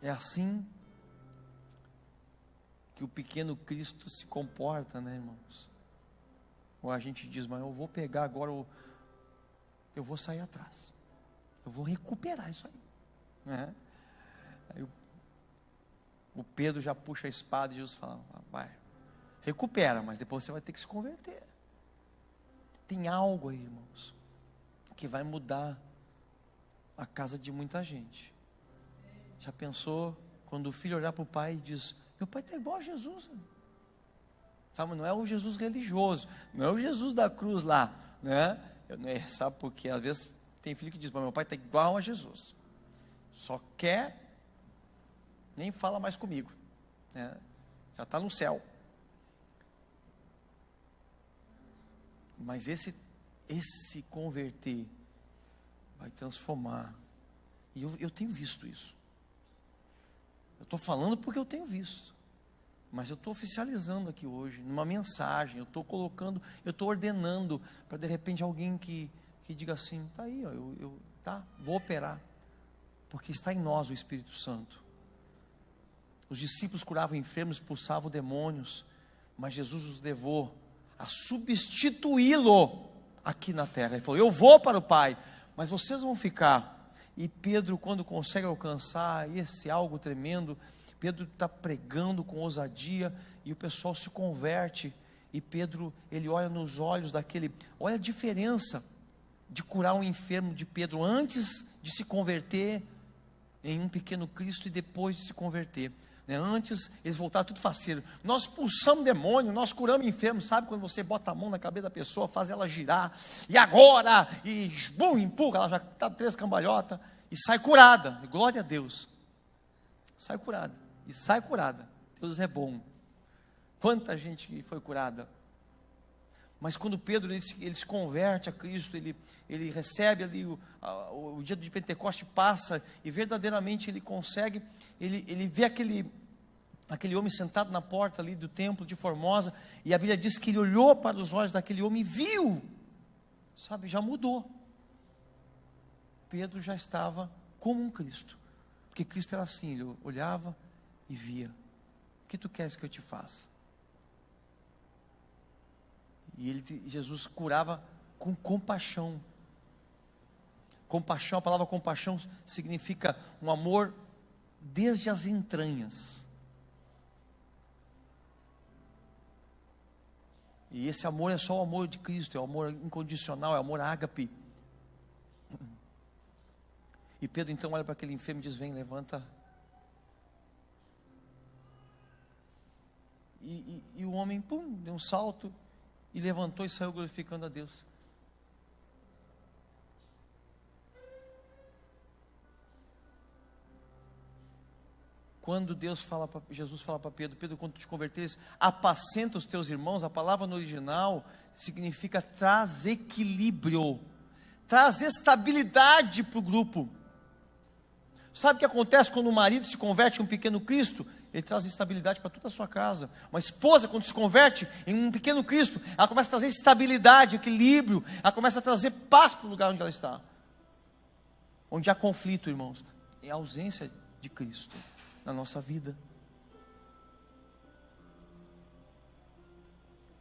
É assim que o pequeno Cristo se comporta, né, irmãos? Ou a gente diz, mas eu vou pegar agora, eu vou sair atrás. Eu vou recuperar isso aí. Né? Aí o Pedro já puxa a espada e Jesus fala, vai, recupera, mas depois você vai ter que se converter. Tem algo aí, irmãos, que vai mudar a casa de muita gente. Já pensou quando o filho olhar para o pai e diz, meu pai está igual a Jesus, sabe, não é o Jesus religioso, não é o Jesus da cruz lá, né? Sabe por quê? Às vezes tem filho que diz, meu pai está igual a Jesus, só quer, nem fala mais comigo, né? Já está no céu. Mas esse converter vai transformar. E eu tenho visto isso. Eu estou falando porque eu tenho visto. Mas eu estou oficializando aqui hoje, numa mensagem. Eu estou colocando, eu estou ordenando, para de repente alguém que diga assim, está aí, ó, vou operar. Porque está em nós o Espírito Santo. Os discípulos curavam enfermos, expulsavam demônios. Mas Jesus os levou a substituí-lo aqui na terra. Ele falou, eu vou para o Pai, mas vocês vão ficar. E Pedro, quando consegue alcançar esse algo tremendo, Pedro está pregando com ousadia, e o pessoal se converte, e Pedro, ele olha nos olhos daquele, olha a diferença de curar um enfermo de Pedro, antes de se converter em um pequeno Cristo, e depois de se converter. Antes, eles voltaram tudo faceiro. Nós expulsamos demônio, nós curamos enfermo. Sabe quando você bota a mão na cabeça da pessoa, faz ela girar, e agora, e bum, empurra, ela já está 3 cambalhotas, e sai curada, e glória a Deus, sai curada, e sai curada. Deus é bom. Quanta gente foi curada. Mas quando Pedro ele se converte a Cristo, ele recebe ali o dia de Pentecoste passa, e verdadeiramente ele consegue, ele vê aquele homem sentado na porta ali do templo de Formosa, e a Bíblia diz que ele olhou para os olhos daquele homem e viu, sabe, já mudou. Pedro já estava como um Cristo, porque Cristo era assim, ele olhava e via. O que tu queres que eu te faça? E Jesus curava com compaixão. Compaixão, a palavra compaixão significa um amor desde as entranhas. E esse amor é só o amor de Cristo, é o amor incondicional, é o amor ágape. E Pedro então olha para aquele enfermo e diz, vem, levanta. E o homem, pum, deu um salto, e levantou e saiu glorificando a Deus. Quando Jesus fala para Pedro: Pedro, quando tu te converteres, apacenta os teus irmãos, a palavra no original significa traz equilíbrio, traz estabilidade para o grupo. Sabe o que acontece quando o marido se converte em um pequeno Cristo? Ele traz estabilidade para toda a sua casa. Uma esposa, quando se converte em um pequeno Cristo, ela começa a trazer estabilidade, equilíbrio, ela começa a trazer paz para o lugar onde ela está. Onde há conflito, irmãos, é a ausência de Cristo na nossa vida.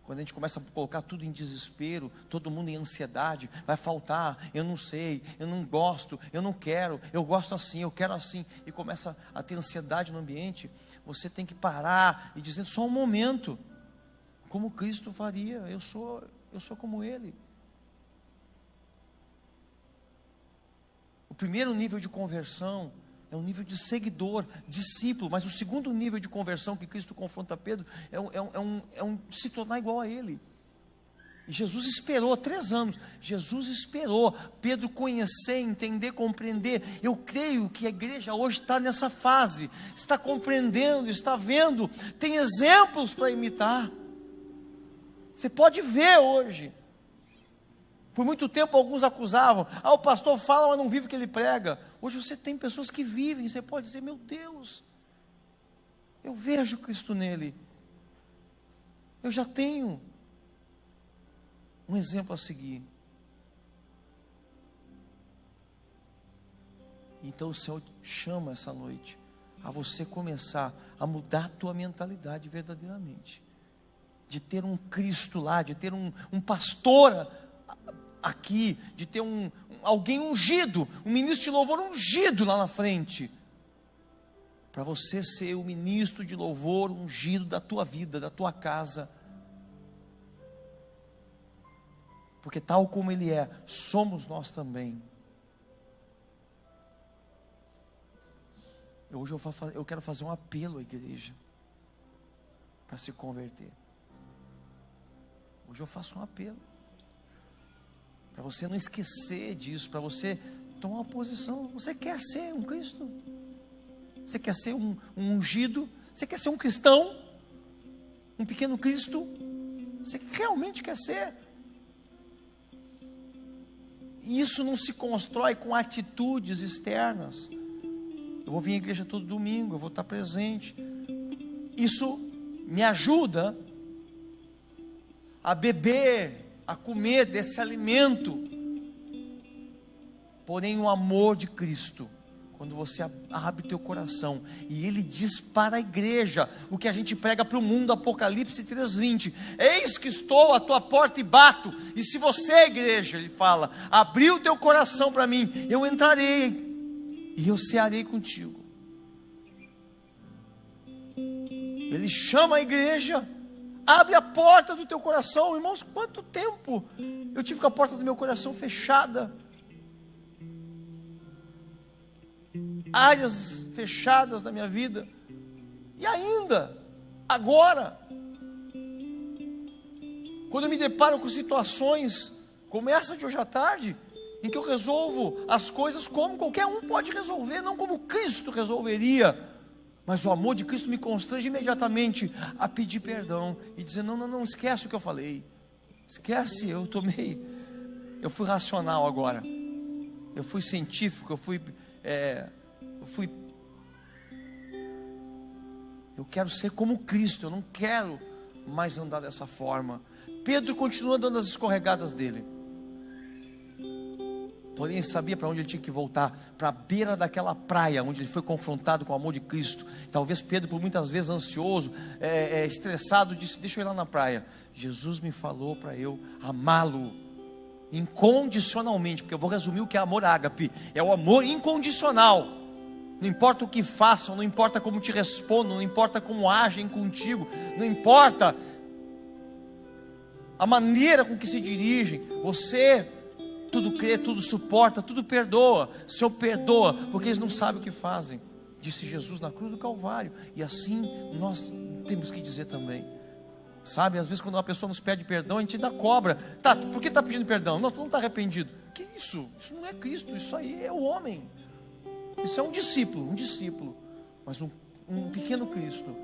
Quando a gente começa a colocar tudo em desespero, todo mundo em ansiedade, vai faltar, eu não sei, eu não gosto, eu não quero, eu gosto assim, eu quero assim, e começa a ter ansiedade no ambiente, você tem que parar e dizer: só um momento, como Cristo faria, eu sou como Ele. O primeiro nível de conversão é um nível de seguidor, discípulo, mas o segundo nível de conversão que Cristo confronta Pedro é um se tornar igual a Ele. E Jesus esperou 3 anos, Jesus esperou Pedro conhecer, entender, compreender. Eu creio que a igreja hoje está nessa fase, está compreendendo, está vendo, tem exemplos para imitar. Você pode ver hoje. Por muito tempo alguns acusavam: o pastor fala, mas não vive o que ele prega. Hoje você tem pessoas que vivem, você pode dizer: meu Deus, eu vejo Cristo nele, eu já tenho um exemplo a seguir. Então o Senhor chama essa noite a você começar a mudar a tua mentalidade verdadeiramente, de ter um Cristo lá, de ter um pastor aqui, de ter alguém ungido, um ministro de louvor ungido lá na frente, para você ser o ministro de louvor ungido da tua vida, da tua casa, porque tal como Ele é, somos nós também. Hoje eu quero fazer um apelo à igreja, para se converter. Hoje eu faço um apelo, para você não esquecer disso, para você tomar uma posição. Você quer ser um Cristo? Você quer ser um ungido? Você quer ser um cristão? Um pequeno Cristo? Você realmente quer ser? E isso não se constrói com atitudes externas. Eu vou vir à igreja todo domingo, eu vou estar presente. Isso me ajuda a beber, a comer desse alimento. Porém o amor de Cristo, quando você abre teu coração, e Ele diz para a igreja, o que a gente prega para o mundo, Apocalipse 3:20, eis que estou à tua porta e bato, e se você, igreja, Ele fala, abrir o teu coração para mim, eu entrarei, e eu cearei contigo. Ele chama a igreja, abre a porta do teu coração. Irmãos, quanto tempo eu tive com a porta do meu coração fechada, áreas fechadas da minha vida, e ainda, agora, quando eu me deparo com situações como essa de hoje à tarde, em que eu resolvo as coisas como qualquer um pode resolver, não como Cristo resolveria, mas o amor de Cristo me constrange imediatamente a pedir perdão e dizer: não, esquece o que eu falei, esquece, eu fui racional agora, eu fui científico, eu quero ser como Cristo, eu não quero mais andar dessa forma. Pedro continua dando as escorregadas dele, porém ele sabia para onde ele tinha que voltar, para a beira daquela praia, onde ele foi confrontado com o amor de Cristo. Talvez Pedro, por muitas vezes ansioso, estressado, disse: deixa eu ir lá na praia. Jesus me falou para eu amá-lo incondicionalmente, porque eu vou resumir o que é amor ágape, é o amor incondicional. Não importa o que façam, não importa como te respondam, não importa como agem contigo, não importa a maneira com que se dirigem, você tudo crê, tudo suporta, tudo perdoa. Senhor, perdoa, porque eles não sabem o que fazem, disse Jesus na cruz do Calvário. E assim nós temos que dizer também, sabe, às vezes quando uma pessoa nos pede perdão, a gente ainda cobra. Tá, por que está pedindo perdão? Não está arrependido. Que isso? Isso não é Cristo, isso aí é o homem. Isso é um discípulo, mas um um pequeno Cristo.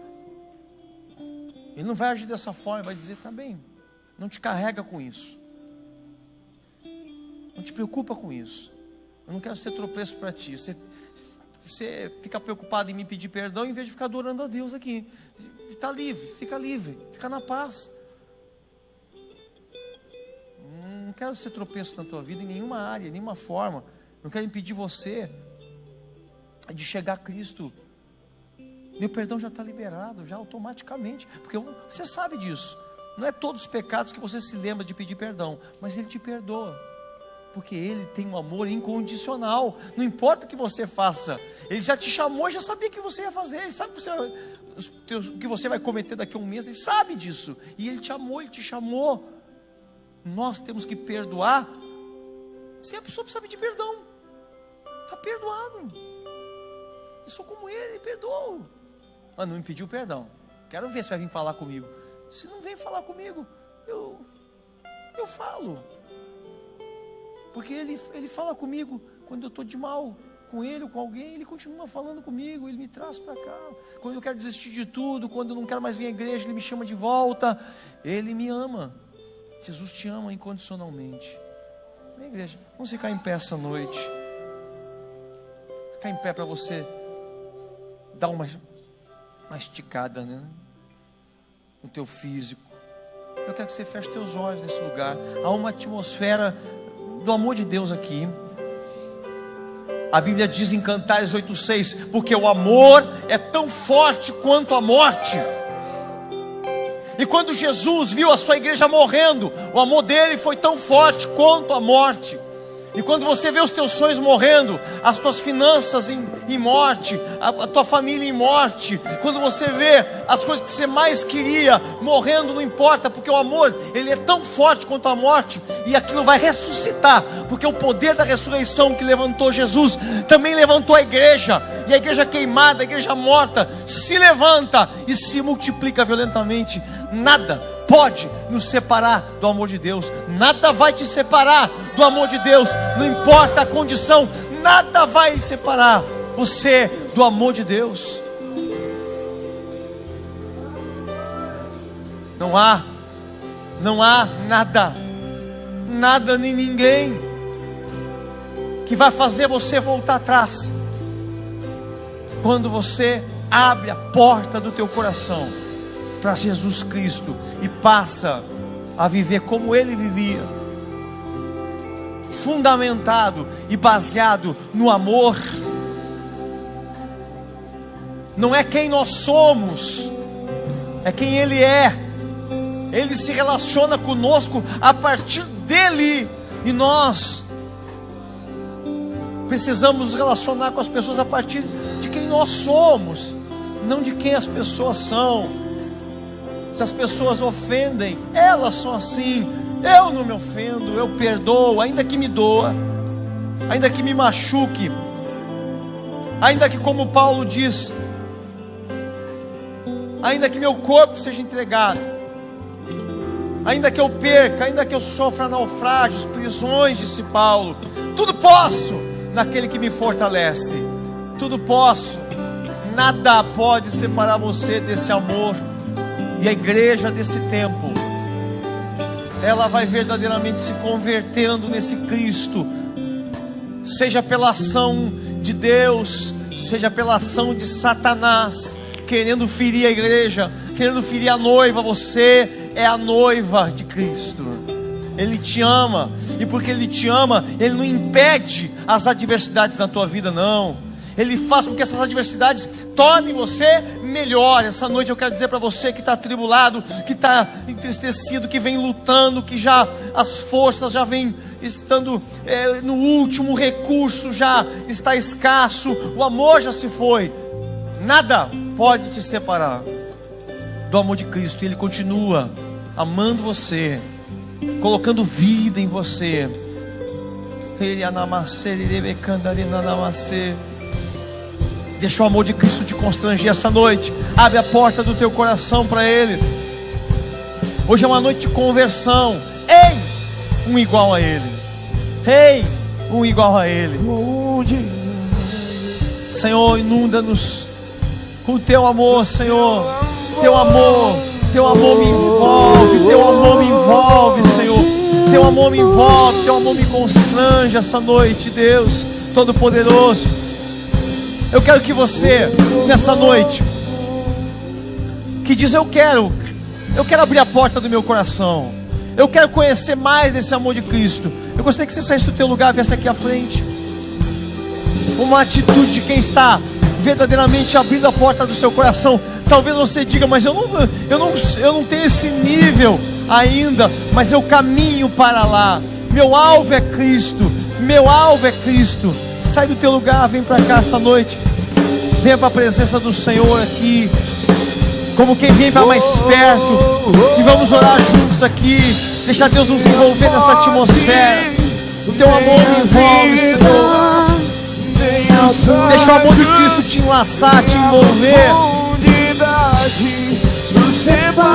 Ele não vai agir dessa forma, ele vai dizer, tá bem, não te carrega com isso. Não te preocupa com isso. Eu não quero ser tropeço para ti. Você fica preocupado em me pedir perdão em vez de ficar adorando a Deus aqui. Está livre, fica na paz. Não quero ser tropeço na tua vida em nenhuma área, em nenhuma forma. Não quero impedir você de chegar a Cristo. Meu perdão já está liberado, já automaticamente, porque você sabe disso. Não é todos os pecados que você se lembra de pedir perdão, mas Ele te perdoa, porque Ele tem um amor incondicional. Não importa o que você faça, Ele já te chamou e já sabia que você ia fazer. Ele sabe o que você vai cometer daqui a um mês, Ele sabe disso, e Ele te amou, Ele te chamou. Nós temos que perdoar. Se a pessoa precisa pedir perdão, está perdoado. Eu sou como Ele, perdoou. Mas não me pediu perdão. Quero ver se vai vir falar comigo. Se não vem falar comigo, eu falo. Porque ele fala comigo quando eu estou de mal com Ele ou com alguém. Ele continua falando comigo, Ele me traz para cá. Quando eu quero desistir de tudo, quando eu não quero mais vir à igreja, Ele me chama de volta. Ele me ama. Jesus te ama incondicionalmente. Vem, igreja, vamos ficar em pé essa noite. Ficar em pé para você dar uma esticada, né, no teu físico. Eu quero que você feche teus olhos nesse lugar. Há uma atmosfera do amor de Deus aqui. A Bíblia diz em Cantares 8:6, porque o amor é tão forte quanto a morte. E quando Jesus viu a sua igreja morrendo, o amor dele foi tão forte quanto a morte. E quando você vê os teus sonhos morrendo, as tuas finanças em morte, a tua família em morte, quando você vê as coisas que você mais queria morrendo, não importa, porque o amor, ele é tão forte quanto a morte, e aquilo vai ressuscitar, porque o poder da ressurreição que levantou Jesus, também levantou a igreja, e a igreja queimada, a igreja morta, se levanta e se multiplica violentamente. Nada pode nos separar do amor de Deus. Nada vai te separar do amor de Deus. Não importa a condição, nada vai separar você do amor de Deus. Não há nada nem ninguém que vai fazer você voltar atrás. Quando você abre a porta do teu coração para Jesus Cristo e passa a viver como Ele vivia, fundamentado e baseado no amor. Não é quem nós somos, é quem Ele é. Ele se relaciona conosco a partir dEle, e nós precisamos nos relacionar com as pessoas a partir de quem nós somos, não de quem as pessoas são. Se as pessoas ofendem, elas são assim. Eu não me ofendo, eu perdoo, ainda que me doa, ainda que me machuque, ainda que, como Paulo diz, ainda que meu corpo seja entregado, ainda que eu perca, ainda que eu sofra naufrágios, prisões, disse Paulo, tudo posso naquele que me fortalece. Tudo posso. Nada pode separar você desse amor. E a igreja desse tempo, ela vai verdadeiramente se convertendo nesse Cristo, seja pela ação de Deus, seja pela ação de Satanás, querendo ferir a igreja, querendo ferir a noiva. Você é a noiva de Cristo. Ele te ama, e porque Ele te ama, Ele não impede as adversidades na tua vida, não. Ele faz com que essas adversidades tornem você melhor. Essa noite eu quero dizer para você que está atribulado, que está entristecido, que vem lutando, que já as forças já vêm estando no último recurso, já está escasso, o amor já se foi. Nada pode te separar do amor de Cristo. Ele continua amando você, colocando vida em você. Deixa o amor de Cristo te constranger essa noite. Abre a porta do teu coração para Ele. Hoje é uma noite de conversão. Ei, um igual a Ele. Ei, um igual a Ele. Senhor, inunda-nos O teu amor, Senhor, teu amor me envolve, teu amor me envolve, Senhor, teu amor me envolve, teu amor me constrange essa noite, Deus Todo-Poderoso. Eu quero que você, nessa noite, que diz: eu quero abrir a porta do meu coração, eu quero conhecer mais desse amor de Cristo. Eu gostaria que você saísse do teu lugar, viesse aqui à frente. Uma atitude de quem está verdadeiramente abrindo a porta do seu coração. Talvez você diga: mas eu não tenho esse nível ainda, mas eu caminho para lá. Meu alvo é Cristo, meu alvo é Cristo. Sai do teu lugar, vem para cá essa noite. Venha para a presença do Senhor aqui, como quem vem para mais perto, e vamos orar juntos aqui. Deixa Deus nos envolver nessa atmosfera. O teu amor me envolve, Senhor. Deixa o amor de Cristo te enlaçar, te envolver.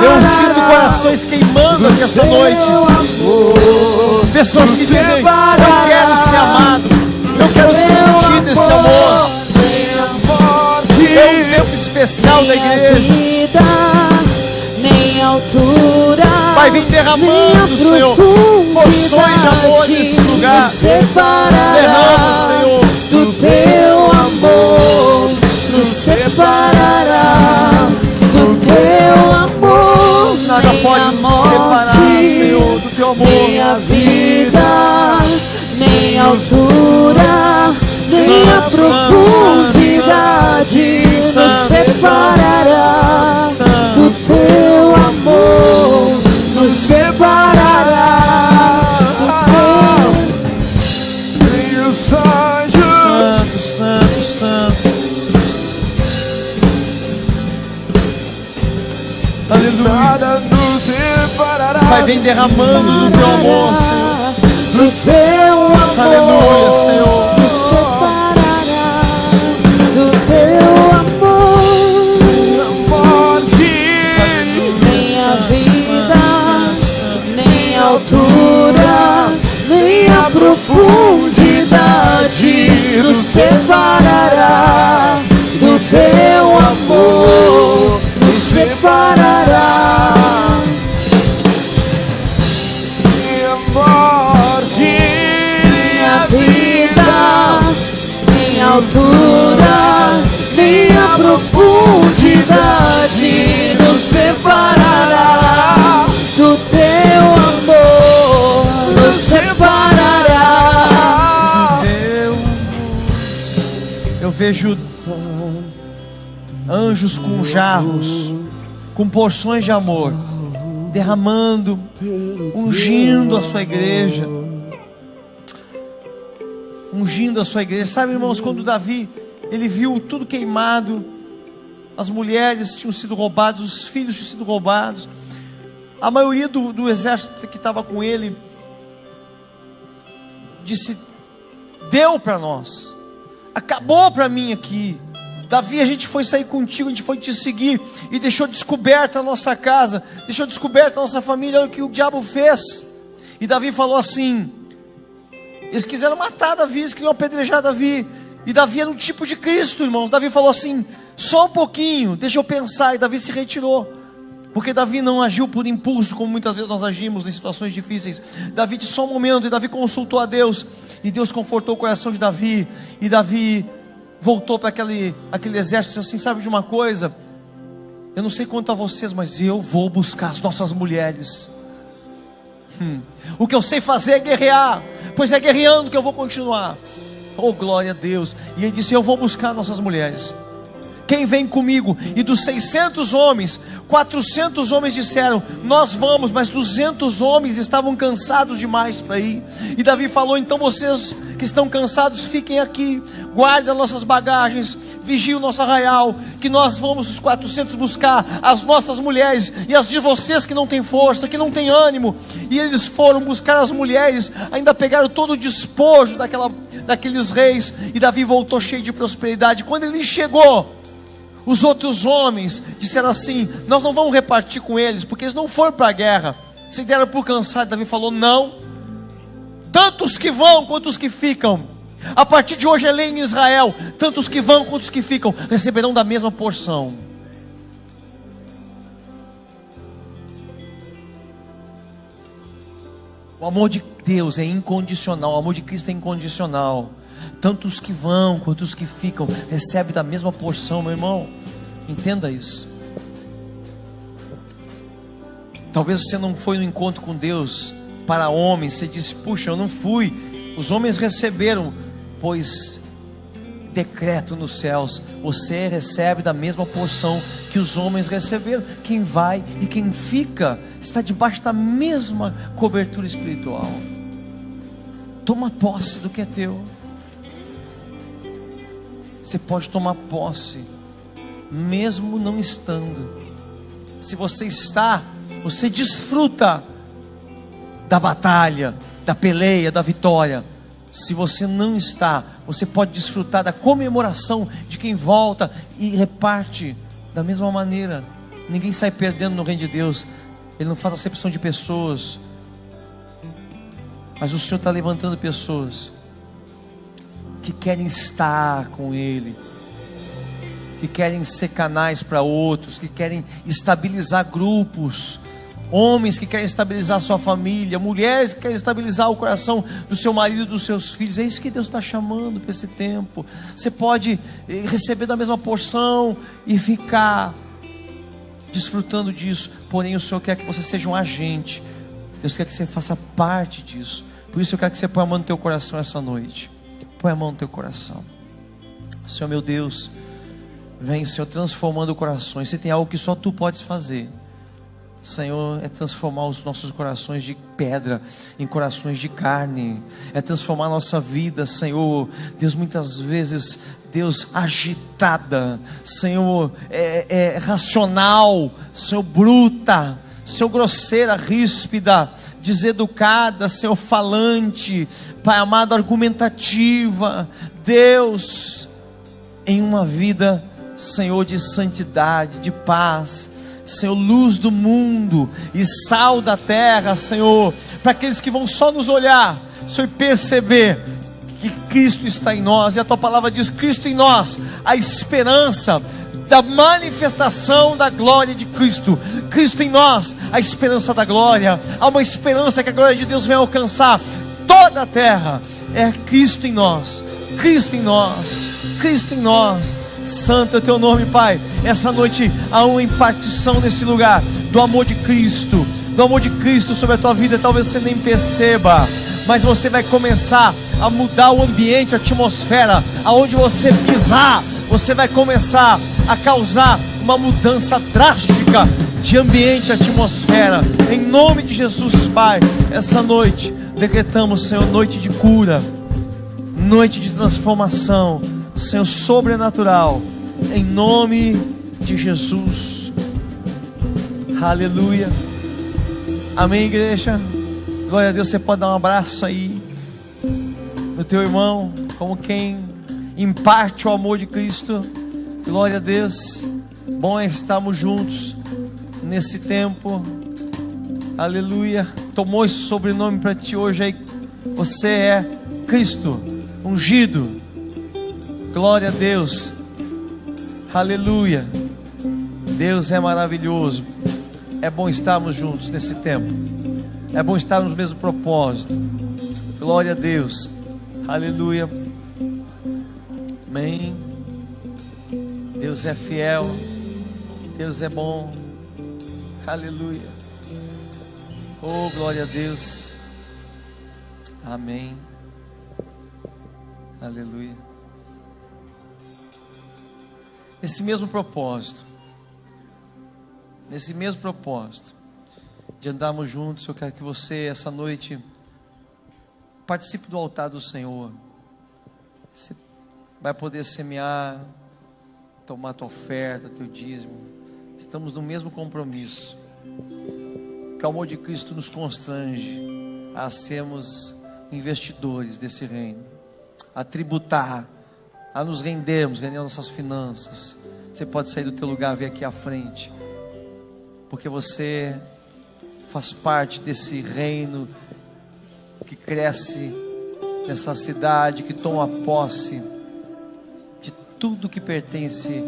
Eu sinto corações queimando aqui essa noite. Pessoas que dizem: eu quero ser amado, eu quero sentir desse amor. É um tempo especial da igreja. Vai vir derramando, Senhor, porções de amor nesse lugar. Derrama, Senhor. Do teu amor nos separará. Do teu amor nada pode nos separar, Senhor, do teu amor. Nem a vida, nem a altura, nem a profundidade nos separará. Do teu amor nos separará. Santo, Santo. Aleluia. Vai vem derramando do teu amor, Senhor. Do teu amor. Aleluia, Senhor. Nos separará. Do teu amor. Nem a vida, nem a altura, nem a profundidade nos separará. Do teu amor nos separará. Nem a morte, nem a vida, nem a altura, nem a profundidade nos separará. Do teu amor nos separará. Eu vejo anjos com jarros, com porções de amor, derramando, ungindo a sua igreja. Ungindo a sua igreja. Sabe, irmãos, quando Davi, ele viu tudo queimado, as mulheres tinham sido roubadas, os filhos tinham sido roubados, a maioria do exército que estava com ele disse: deu para nós, acabou para mim aqui. Davi, a gente foi sair contigo, a gente foi te seguir, e deixou descoberta a nossa casa, deixou descoberta a nossa família. Olha o que o diabo fez. E Davi falou assim: eles quiseram matar Davi, eles queriam apedrejar Davi, e Davi era um tipo de Cristo, irmãos. Davi falou assim: só um pouquinho, deixa eu pensar. E Davi se retirou, porque Davi não agiu por impulso, como muitas vezes nós agimos em situações difíceis. Davi disse: só um momento. E Davi consultou a Deus, e Deus confortou o coração de Davi. E Davi voltou para aquele exército e disse assim: sabe de uma coisa? Eu não sei quanto a vocês, mas eu vou buscar as nossas mulheres. O que eu sei fazer é guerrear, pois é guerreando que eu vou continuar. Oh, glória a Deus. E ele disse: eu vou buscar nossas mulheres. Quem vem comigo? E dos 600 homens, 400 homens disseram: nós vamos. Mas 200 homens estavam cansados demais para ir. E Davi falou: então vocês que estão cansados, fiquem aqui, guardem as nossas bagagens, vigiem o nosso arraial, que nós vamos os 400 buscar as nossas mulheres, e as de vocês que não têm força, que não têm ânimo. E eles foram buscar as mulheres, ainda pegaram todo o despojo daqueles reis, e Davi voltou cheio de prosperidade. Quando ele chegou, os outros homens disseram assim: nós não vamos repartir com eles, porque eles não foram para a guerra, se deram por cansado. Davi falou: não, tanto os que vão quanto os que ficam, A partir de hoje é lei em Israel: tanto os que vão quanto os que ficam receberão da mesma porção. O amor de Deus é incondicional, o amor de Cristo é incondicional. Tanto os que vão quanto os que ficam recebem da mesma porção, meu irmão. Entenda isso. Talvez você não foi no encontro com Deus para homens. Você disse: puxa, eu não fui. Os homens receberam, pois decreto nos céus: você recebe da mesma porção que os homens receberam. Quem vai e quem fica está debaixo da mesma cobertura espiritual. Toma posse do que é teu. Você pode tomar posse mesmo não estando. Se você está, você desfruta da batalha, da peleia, da vitória. Se você não está, você pode desfrutar da comemoração de quem volta e reparte da mesma maneira. Ninguém sai perdendo no reino de Deus. Ele não faz acepção de pessoas, mas o Senhor está levantando pessoas que querem estar com Ele, que querem ser canais para outros, que querem estabilizar grupos, homens que querem estabilizar sua família, mulheres que querem estabilizar o coração do seu marido e dos seus filhos. É isso que Deus está chamando para esse tempo. Você pode receber da mesma porção e ficar desfrutando disso, porém o Senhor quer que você seja um agente. Deus quer que você faça parte disso. Por isso eu quero que você ponha a mão no teu coração essa noite. Põe a mão no teu coração. Senhor meu Deus, vem, Senhor, transformando corações. Se tem algo que só Tu podes fazer, Senhor, é transformar os nossos corações de pedra em corações de carne. É transformar a nossa vida, Senhor. Deus, muitas vezes, Deus, agitada, Senhor, racional, Senhor, bruta, Senhor, grosseira, ríspida, deseducada, Senhor, falante, Pai amado, argumentativa. Deus, em uma vida, Senhor, de santidade, de paz, Senhor, luz do mundo e sal da terra, Senhor, para aqueles que vão só nos olhar, Senhor, perceber que Cristo está em nós. E a Tua palavra diz: Cristo em nós, a esperança da manifestação da glória de Cristo. Cristo em nós, a esperança da glória. Há uma esperança que a glória de Deus vem alcançar toda a terra. É Cristo em nós, Cristo em nós, Cristo em nós. Santo é o Teu nome, Pai. Essa noite há uma impartição nesse lugar do amor de Cristo, do amor de Cristo sobre a tua vida. Talvez você nem perceba, mas você vai começar a mudar o ambiente, a atmosfera. Aonde você pisar, você vai começar a causar uma mudança drástica de ambiente, atmosfera. Em nome de Jesus, Pai, essa noite decretamos, Senhor, noite de cura, noite de transformação, Senhor, sobrenatural, em nome de Jesus. Aleluia. Amém, igreja. Glória a Deus. Você pode dar um abraço aí no teu irmão, como quem imparte o amor de Cristo. Glória a Deus. Bom é estarmos juntos nesse tempo. Aleluia. Tomou esse sobrenome para ti hoje aí. Você é Cristo ungido. Glória a Deus. Aleluia. Deus é maravilhoso. É bom estarmos juntos nesse tempo. É bom estarmos no mesmo propósito. Glória a Deus. Aleluia. Amém. Deus é fiel. Deus é bom. Aleluia. Oh, glória a Deus. Amém. Aleluia. Nesse mesmo propósito, de andarmos juntos, eu quero que você, essa noite, participe do altar do Senhor. Você vai poder semear, tomar tua oferta, teu dízimo. Estamos no mesmo compromisso. Que o amor de Cristo nos constrange a sermos investidores desse reino, a tributar, a nos rendermos, render nossas finanças. Você pode sair do teu lugar, vir aqui à frente, porque você faz parte desse reino que cresce nessa cidade, que toma posse de tudo que pertence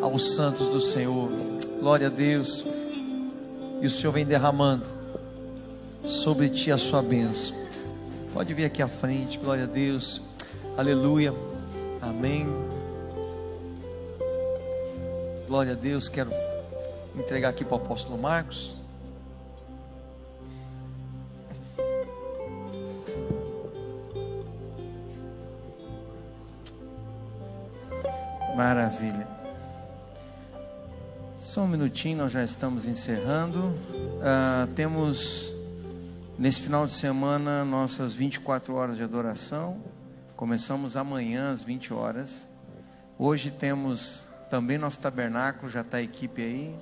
aos santos do Senhor. Glória a Deus. E o Senhor vem derramando sobre ti a sua bênção. Pode vir aqui à frente. Glória a Deus. Aleluia. Amém. Glória a Deus. Quero entregar aqui para o apóstolo Marcos. Maravilha. Só um minutinho, nós já estamos encerrando. Temos nesse final de semana nossas 24 horas de adoração. Começamos amanhã às 20 horas. Hoje temos também nosso tabernáculo, já está a equipe aí.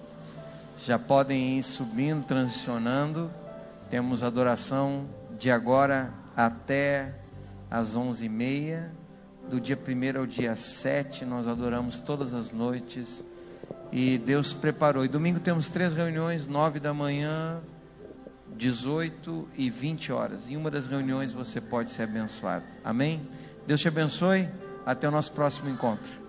Já podem ir subindo, transicionando. Temos adoração de agora até às 11h30. Do dia 1º ao dia 7, nós adoramos todas as noites. E Deus preparou. E domingo temos 3 reuniões, 9 da manhã, 18 e 20 horas. Em uma das reuniões você pode ser abençoado. Amém? Deus te abençoe. Até o nosso próximo encontro.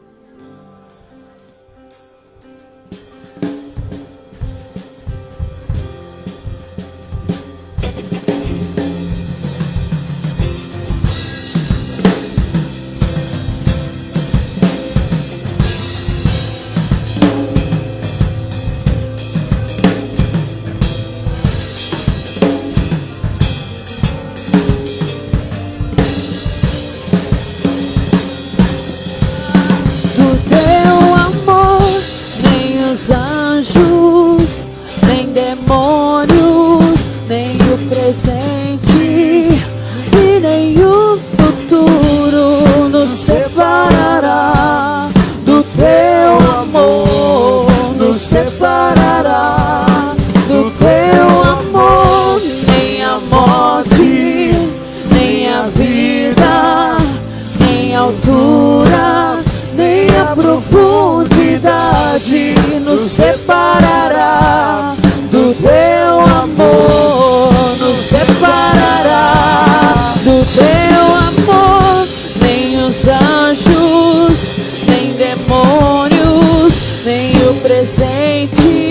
Presente